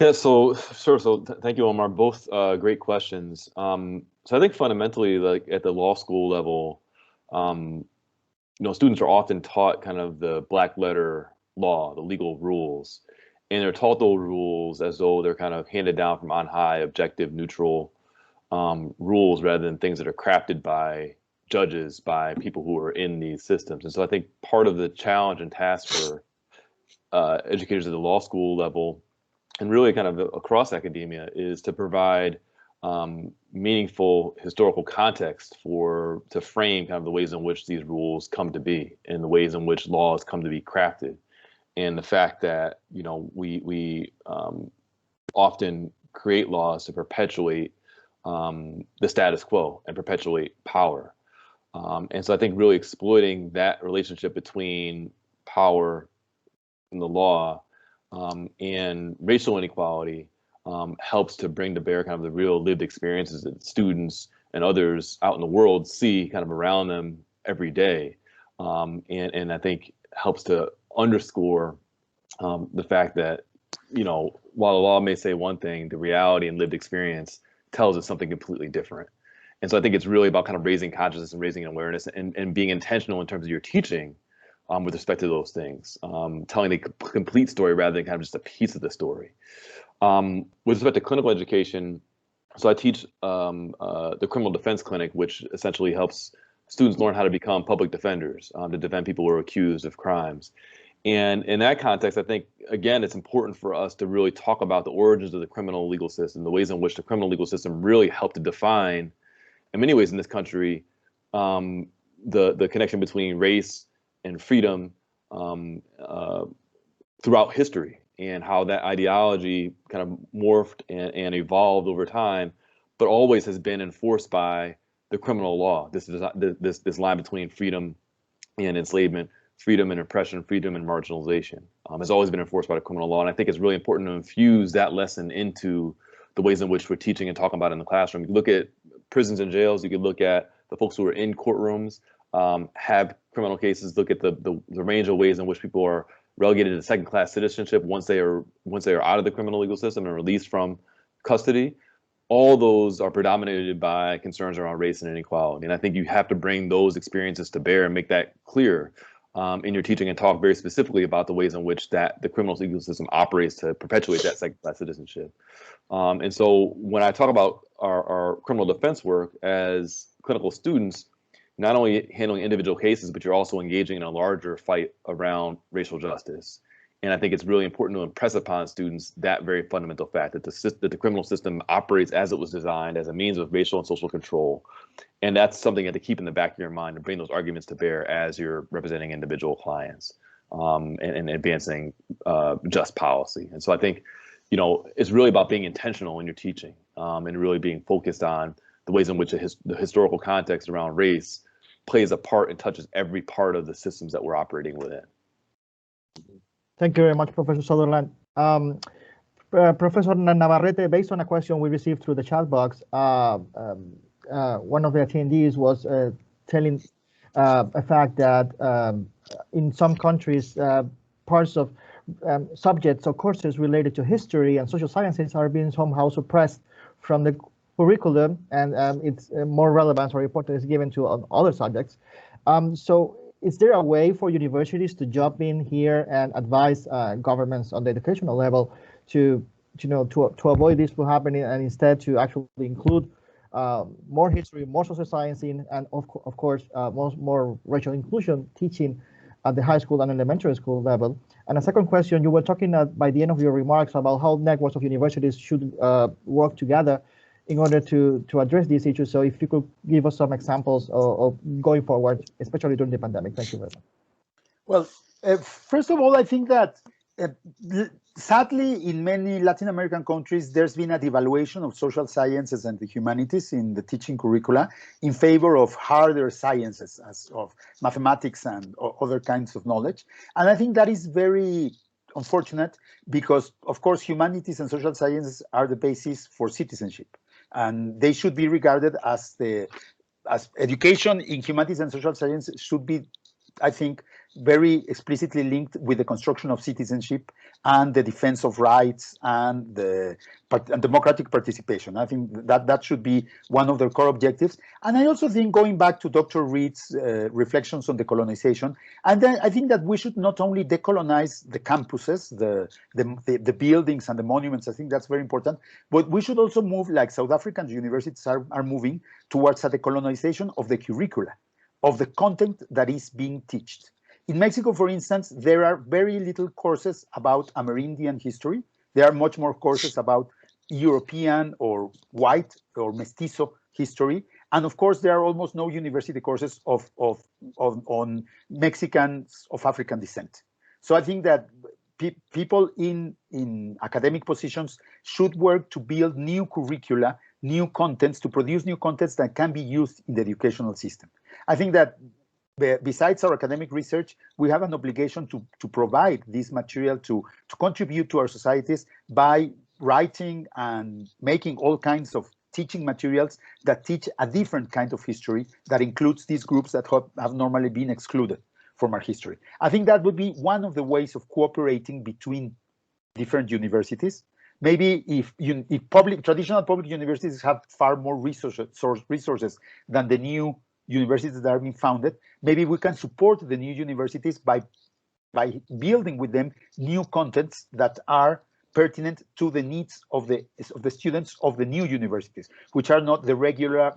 Yeah, so sure. So thank you, Omar. Both great questions. So I think fundamentally, like at the law school level, students are often taught kind of the black letter law, the legal rules, and they're taught those rules as though they're kind of handed down from on high, objective, neutral rules, rather than things that are crafted by judges, by people who are in these systems. And so I think part of the challenge and task for educators at the law school level, and really kind of across academia, is to provide meaningful historical context to frame kind of the ways in which these rules come to be and the ways in which laws come to be crafted. And the fact that, we often create laws to perpetuate the status quo and perpetuate power. And so I think really exploiting that relationship between power and the law and racial inequality helps to bring to bear kind of the real lived experiences that students and others out in the world see kind of around them every day. And I think helps to underscore the fact that, while the law may say one thing, the reality and lived experience tells us something completely different. And so I think it's really about kind of raising consciousness and raising awareness and being intentional in terms of your teaching with respect to those things, telling the complete story rather than kind of just a piece of the story. With respect to clinical education, so I teach the criminal defense clinic, which essentially helps students learn how to become public defenders, to defend people who are accused of crimes. And in that context, I think, again, it's important for us to really talk about the origins of the criminal legal system, the ways in which the criminal legal system really helped to define, in many ways in this country, the connection between race and freedom throughout history, and how that ideology kind of morphed and evolved over time, but always has been enforced by the criminal law. This line between freedom and enslavement, freedom and oppression, freedom and marginalization has always been enforced by the criminal law. And I think it's really important to infuse that lesson into the ways in which we're teaching and talking about it in the classroom. You can look at prisons and jails. You can look at the folks who are in courtrooms, have criminal cases. Look at the range of ways in which people are relegated to second-class citizenship once they are out of the criminal legal system and released from custody. All those are predominated by concerns around race and inequality. And I think you have to bring those experiences to bear and make that clear in your teaching, and talk very specifically about the ways in which the criminal legal system operates to perpetuate that second-class citizenship. And so when I talk about our criminal defense work as clinical students, not only handling individual cases, but you're also engaging in a larger fight around racial justice. And I think it's really important to impress upon students that very fundamental fact that the criminal system operates as it was designed, as a means of racial and social control. And that's something you have to keep in the back of your mind and bring those arguments to bear as you're representing individual clients and advancing just policy. And so I think, it's really about being intentional in your teaching and really being focused on the ways in which the historical context around race plays a part and touches every part of the systems that we're operating within. Thank you very much, Professor Southerland. Professor Navarrete, based on a question we received through the chat box, one of the attendees was telling a fact that in some countries, parts of subjects or courses related to history and social sciences are being somehow suppressed from the curriculum, and it's more relevance or importance is given to other subjects. So is there a way for universities to jump in here and advise governments on the educational level to avoid this from happening, and instead to actually include more history, more social science in, and of course more racial inclusion teaching at the high school and elementary school level? And a second question, you were talking by the end of your remarks about how networks of universities should work together in order to address these issues. So if you could give us some examples of going forward, especially during the pandemic. Thank you very much. Well, first of all, I think that sadly, in many Latin American countries, there's been a devaluation of social sciences and the humanities in the teaching curricula in favor of harder sciences, as of mathematics and other kinds of knowledge. And I think that is very unfortunate because, of course, humanities and social sciences are the basis for citizenship. And they should be regarded as education in humanities and social science should be, I think, very explicitly linked with the construction of citizenship and the defense of rights and the democratic participation. I think that should be one of their core objectives. And I also think, going back to Dr. Reid's reflections on decolonization, and then I think that we should not only decolonize the campuses, the buildings and the monuments. I think that's very important, but we should also move, like South African universities are moving, towards a decolonization of the curricula, of the content that is being taught. In Mexico, for instance, there are very little courses about Amerindian history. There are much more courses about European or white or mestizo history. And of course, there are almost no university courses on Mexicans of African descent. So I think that people in academic positions should work to build new curricula, new contents, to produce new contents that can be used in the educational system. I think that besides our academic research, we have an obligation to provide this material to contribute to our societies by writing and making all kinds of teaching materials that teach a different kind of history that includes these groups that have normally been excluded from our history. I think that would be one of the ways of cooperating between different universities. Maybe if traditional public universities have far more resources than the new universities that are being founded, maybe we can support the new universities by building with them new contents that are pertinent to the needs of the students of the new universities, which are not the regular,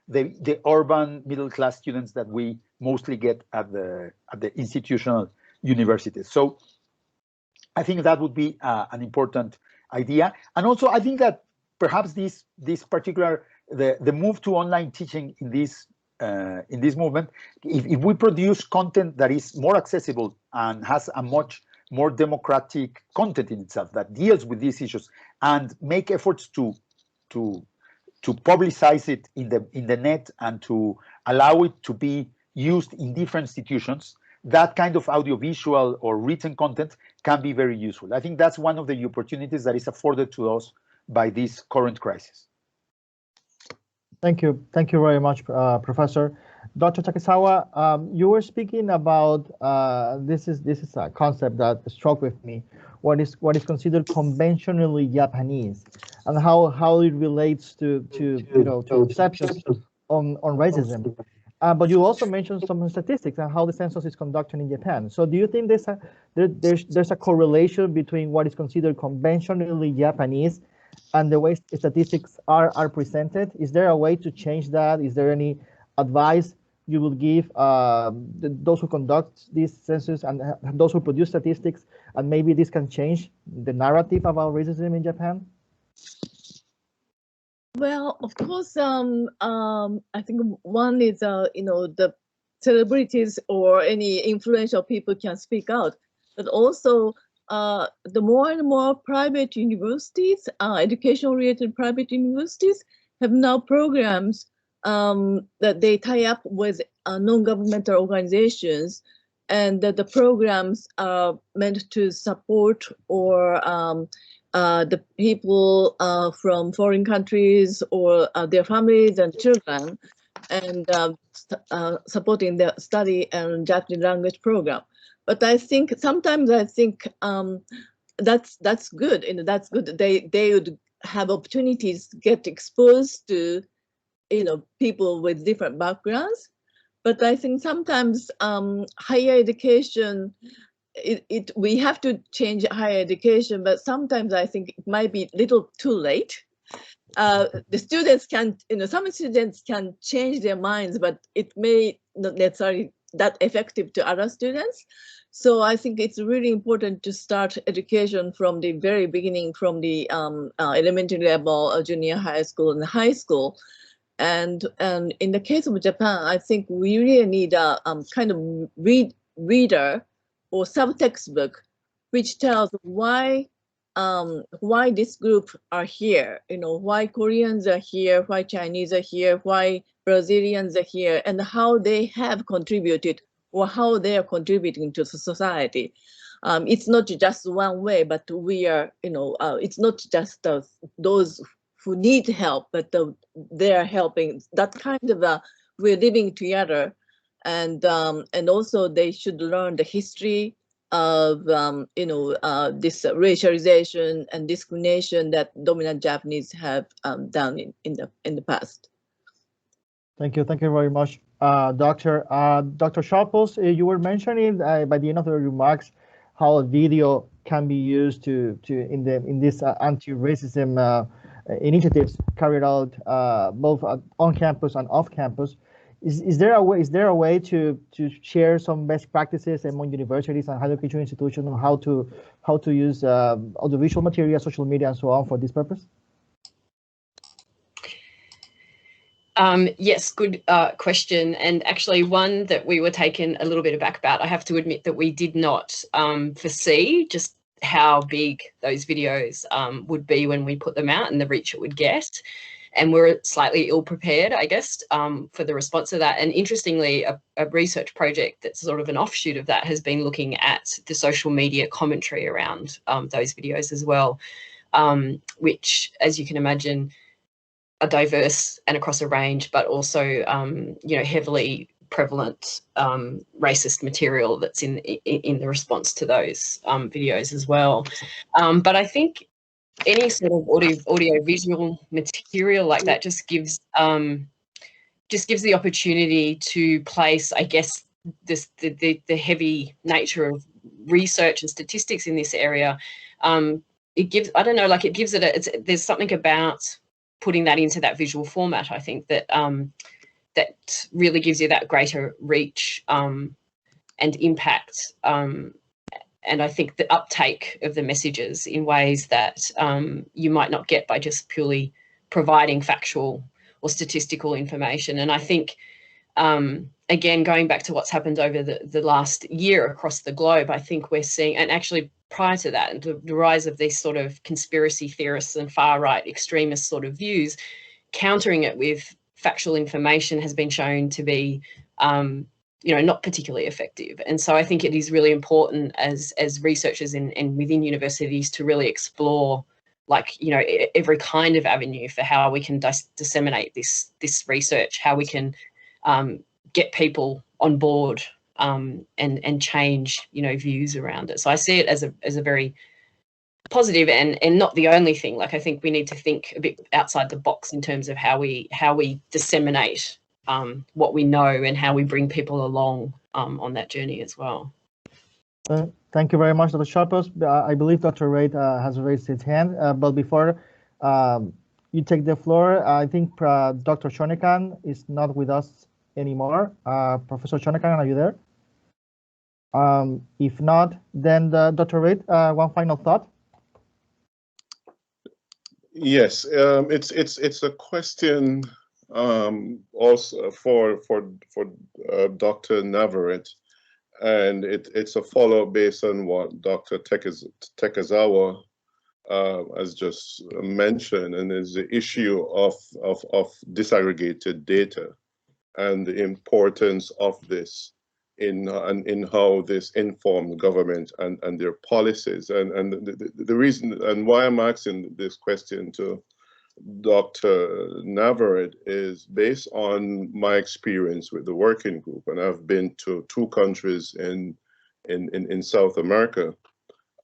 the urban middle class students that we mostly get at the institutional universities. So I think that would be an important idea. And also, I think that perhaps this particular the move to online teaching in this movement, if we produce content that is more accessible and has a much more democratic content in itself that deals with these issues, and make efforts to publicize it in the net and to allow it to be used in different institutions, that kind of audiovisual or written content can be very useful. I think that's one of the opportunities that is afforded to us by this current crisis. Thank you very much, Professor. Dr. Takesawa, you were speaking about this is a concept that struck with me. What is considered conventionally Japanese, and how it relates to perceptions on racism. But you also mentioned some statistics on how the census is conducted in Japan. So do you think there's a correlation between what is considered conventionally Japanese and the way statistics are presented? Is there a way to change that? Is there any advice you will give those who conduct these census and those who produce statistics, and maybe this can change the narrative about racism in Japan? Well, of course, I think one is, the celebrities or any influential people can speak out, but also the more and more private universities, education-related private universities have now programs that they tie up with non-governmental organizations, and that the programs are meant to support or the people from foreign countries or their families and children. And supporting the study and Japanese language program. But I think sometimes that's good, that's good. They would have opportunities to get exposed to people with different backgrounds. But I think sometimes higher education, we have to change higher education, but sometimes I think it might be a little too late. The students can, some students can change their minds, but it may not necessarily that effective to other students. So I think it's really important to start education from the very beginning, from the elementary level, junior high school and high school. And in the case of Japan, I think we really need a kind of reader or subtext book, which tells why this group are here, why Koreans are here, why Chinese are here, why Brazilians are here, and how they have contributed or how they are contributing to society. It's not just one way, but we are, it's not just those who need help, but they are helping. That kind of we're living together, and also they should learn the history of this racialization and discrimination that dominant Japanese have done in the past. Thank you very much, Dr. Sharples. You were mentioning by the end of the remarks how a video can be used in this anti-racism initiatives carried out both on campus and off campus. Is there a way to share some best practices among universities and higher education institutions on how to use audiovisual material, social media, and so on for this purpose? Yes, good question, and actually one that we were taken a little bit aback about. I have to admit that we did not foresee just how big those videos would be when we put them out and the reach it would get. And we're slightly ill-prepared, I guess, for the response to that. And interestingly, a research project that's sort of an offshoot of that has been looking at the social media commentary around those videos as well, which, as you can imagine, are diverse and across a range, but also, heavily prevalent racist material that's in the response to those videos as well. But I think any sort of audio visual material like that just gives the opportunity to place, I guess, the heavy nature of research and statistics in this area. It gives, I don't know, like it gives it there's something about putting that into that visual format, I think, that that really gives you that greater reach and impact. And I think the uptake of the messages in ways that you might not get by just purely providing factual or statistical information. And I think, again, going back to what's happened over the last year across the globe, I think we're seeing, and actually prior to that, the rise of these sort of conspiracy theorists and far-right extremist sort of views, countering it with factual information has been shown to be not particularly effective. And so I think it is really important as researchers and within universities to really explore, every kind of avenue for how we can disseminate this research, how we can get people on board and change, views around it. So I see it as a very positive and not the only thing. Like, I think we need to think a bit outside the box in terms of how we disseminate what we know and how we bring people along on that journey as well. Thank you very much, Dr. Sharples. I believe Dr. Reid has raised his hand, but before you take the floor, I think Dr. Shonekan is not with us anymore. Professor Shonekan, are you there? If not, then Dr. Reid, one final thought. Yes, it's a question also for Dr. Navarrete, and it's a follow-up based on what Dr. Takezawa has just mentioned, and is the issue of disaggregated data and the importance of this in how this informs government and their policies. And the reason and why I'm asking this question to Dr. Navarrete is based on my experience with the working group, and I've been to 2 countries in South America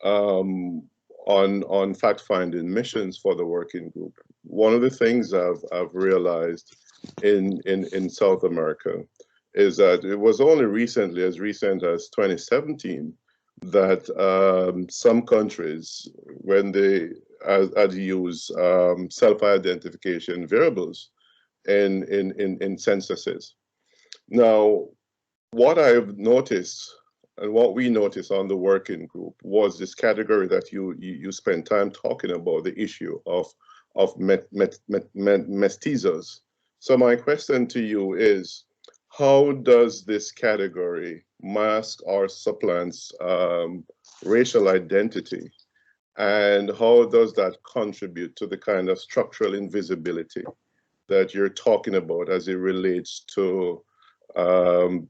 on fact-finding missions for the working group. One of the things I've realized in South America is that it was only recently, as recent as 2017, that some countries, when they had used self-identification variables in censuses. Now, what I've noticed and what we noticed on the working group was this category that you spent time talking about, the issue of mestizos. So my question to you is, how does this category mask or supplants racial identity? And how does that contribute to the kind of structural invisibility that you're talking about as it relates to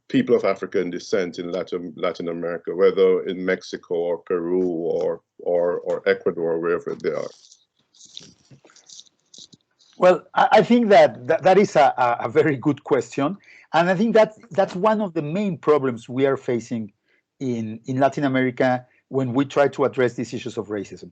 people of African descent in Latin America, whether in Mexico or Peru or Ecuador, wherever they are? Well, I think that is a very good question. And I think that's one of the main problems we are facing in Latin America when we try to address these issues of racism.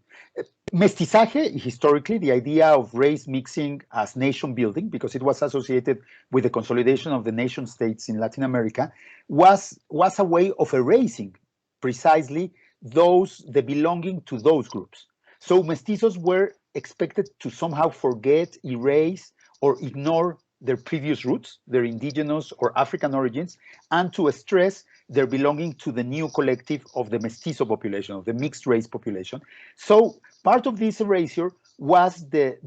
Mestizaje, historically, the idea of race mixing as nation building, because it was associated with the consolidation of the nation states in Latin America, was a way of erasing precisely the belonging to those groups. So mestizos were expected to somehow forget, erase, or ignore their previous roots, their indigenous or African origins, and to stress their belonging to the new collective of the mestizo population, of the mixed race population. So part of this erasure was the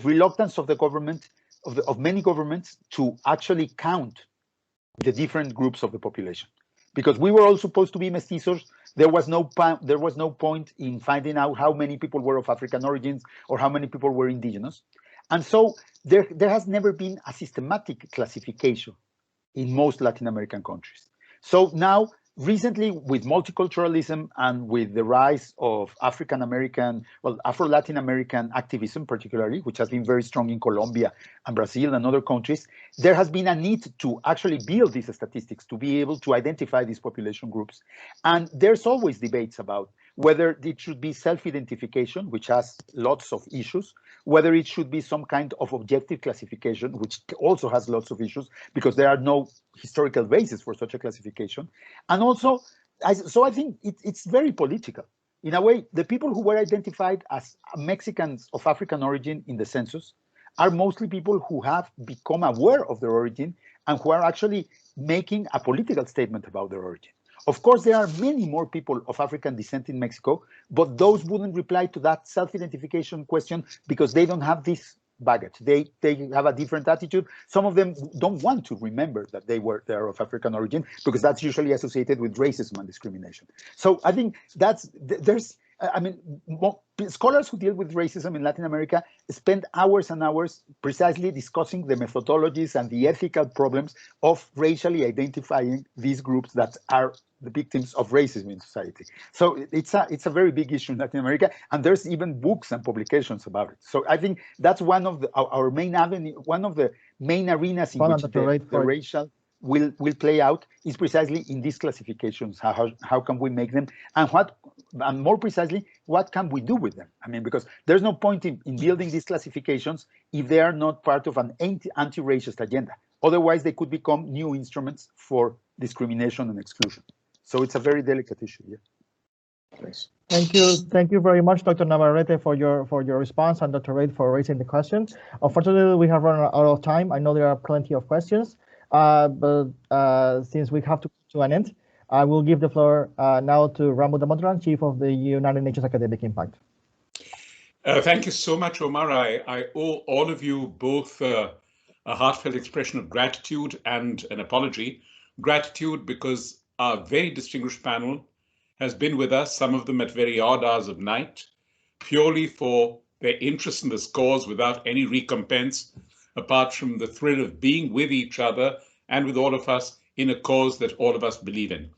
reluctance of the government, of many governments, to actually count the different groups of the population. Because we were all supposed to be mestizos, there was no point in finding out how many people were of African origins or how many people were indigenous. And so there has never been a systematic classification in most Latin American countries. So now, recently, with multiculturalism and with the rise of Afro-Latin American activism particularly, which has been very strong in Colombia and Brazil and other countries, there has been a need to actually build these statistics to be able to identify these population groups. And there's always debates about whether it should be self-identification, which has lots of issues, whether it should be some kind of objective classification, which also has lots of issues, because there are no historical basis for such a classification. And also, so I think it's very political. In a way, the people who were identified as Mexicans of African origin in the census are mostly people who have become aware of their origin and who are actually making a political statement about their origin. Of course, there are many more people of African descent in Mexico, but those wouldn't reply to that self-identification question because they don't have this baggage. They have a different attitude. Some of them don't want to remember that they are of African origin because that's usually associated with racism and discrimination. So I think scholars who deal with racism in Latin America spend hours and hours precisely discussing the methodologies and the ethical problems of racially identifying these groups that are the victims of racism in society. So it's a very big issue in Latin America, and there's even books and publications about it. So I think that's one of our main one of the main arenas in which the racial will play out is precisely in these classifications. How can we make them, and more precisely, what can we do with them? I mean, because there's no point in building these classifications if they are not part of an anti-racist agenda. Otherwise, they could become new instruments for discrimination and exclusion. So it's a very delicate issue. Yeah. Thanks. Thank you very much, Dr. Navarrete, for your response, and Dr. Reid for raising the question. Unfortunately, we have run out of time. I know there are plenty of questions, but since we have to come to an end, I will give the floor now to Ramu Damodaran, Chief of the United Nations Academic Impact. Thank you so much, Omar. I owe all of you both a heartfelt expression of gratitude and an apology. Gratitude because our very distinguished panel has been with us, some of them at very odd hours of night, purely for their interest in this cause without any recompense, apart from the thrill of being with each other and with all of us in a cause that all of us believe in.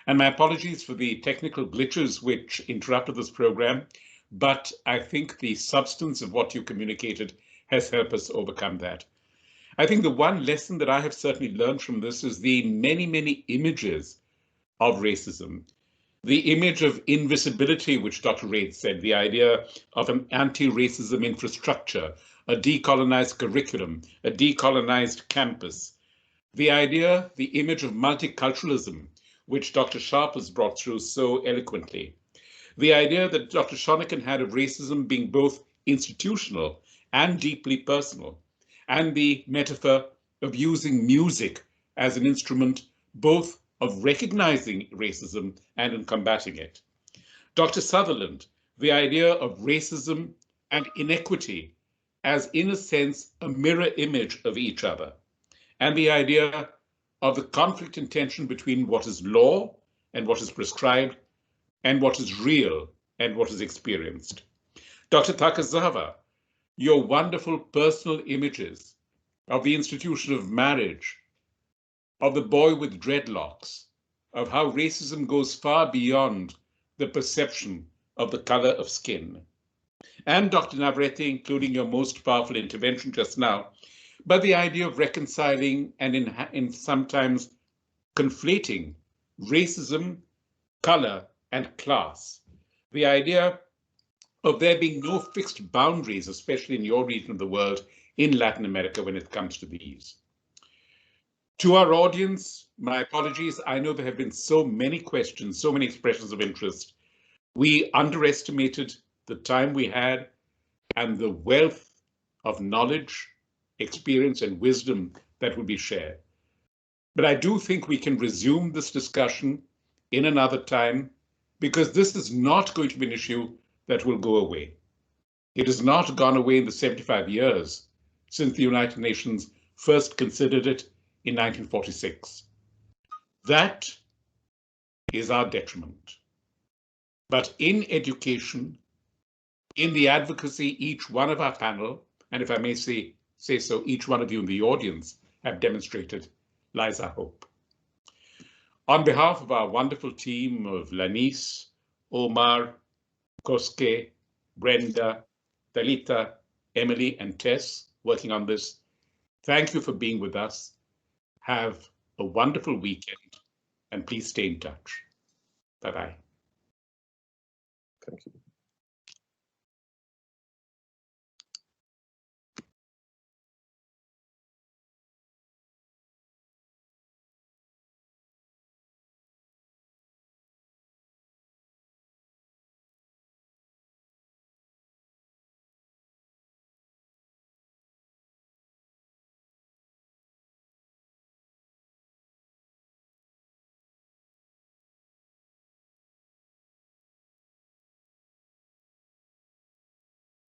And my apologies for the technical glitches which interrupted this program. but I think the substance of what you communicated has helped us overcome that. I think the one lesson that I have certainly learned from this is the many, many images of racism. The image of invisibility, which Dr. Reid said, the idea of an anti-racism infrastructure, a decolonized curriculum, a decolonized campus, the idea, the image of multiculturalism, which Dr. Sharp has brought through so eloquently, the idea that Dr. Shonekan had of racism being both institutional and deeply personal, and the metaphor of using music as an instrument both of recognizing racism and in combating it. Dr. Southerland, the idea of racism and inequity as, in a sense, a mirror image of each other, and the idea of the conflict and tension between what is law and what is prescribed, and what is real and what is experienced. Dr. Takazawa, your wonderful personal images of the institution of marriage, of the boy with dreadlocks, of how racism goes far beyond the perception of the color of skin. And Dr. Navarrete, including your most powerful intervention just now, but the idea of reconciling and in sometimes conflating racism, color, and class. The idea of there being no fixed boundaries, especially in your region of the world, in Latin America when it comes to these. To our audience, my apologies. I know there have been so many questions, so many expressions of interest. We underestimated the time we had and the wealth of knowledge, experience, and wisdom that will be shared. But I do think we can resume this discussion in another time, because this is not going to be an issue that will go away. It has not gone away in the 75 years since the United Nations first considered it in 1946. That is our detriment. But in education, in the advocacy, each one of our panel, and if I may say so, each one of you in the audience have demonstrated, lies our hope. On behalf of our wonderful team of Lanice, Omar, Koske, Brenda, Talita, Emily, and Tess working on this, thank you for being with us. Have a wonderful weekend, and please stay in touch. Bye-bye. Thank you.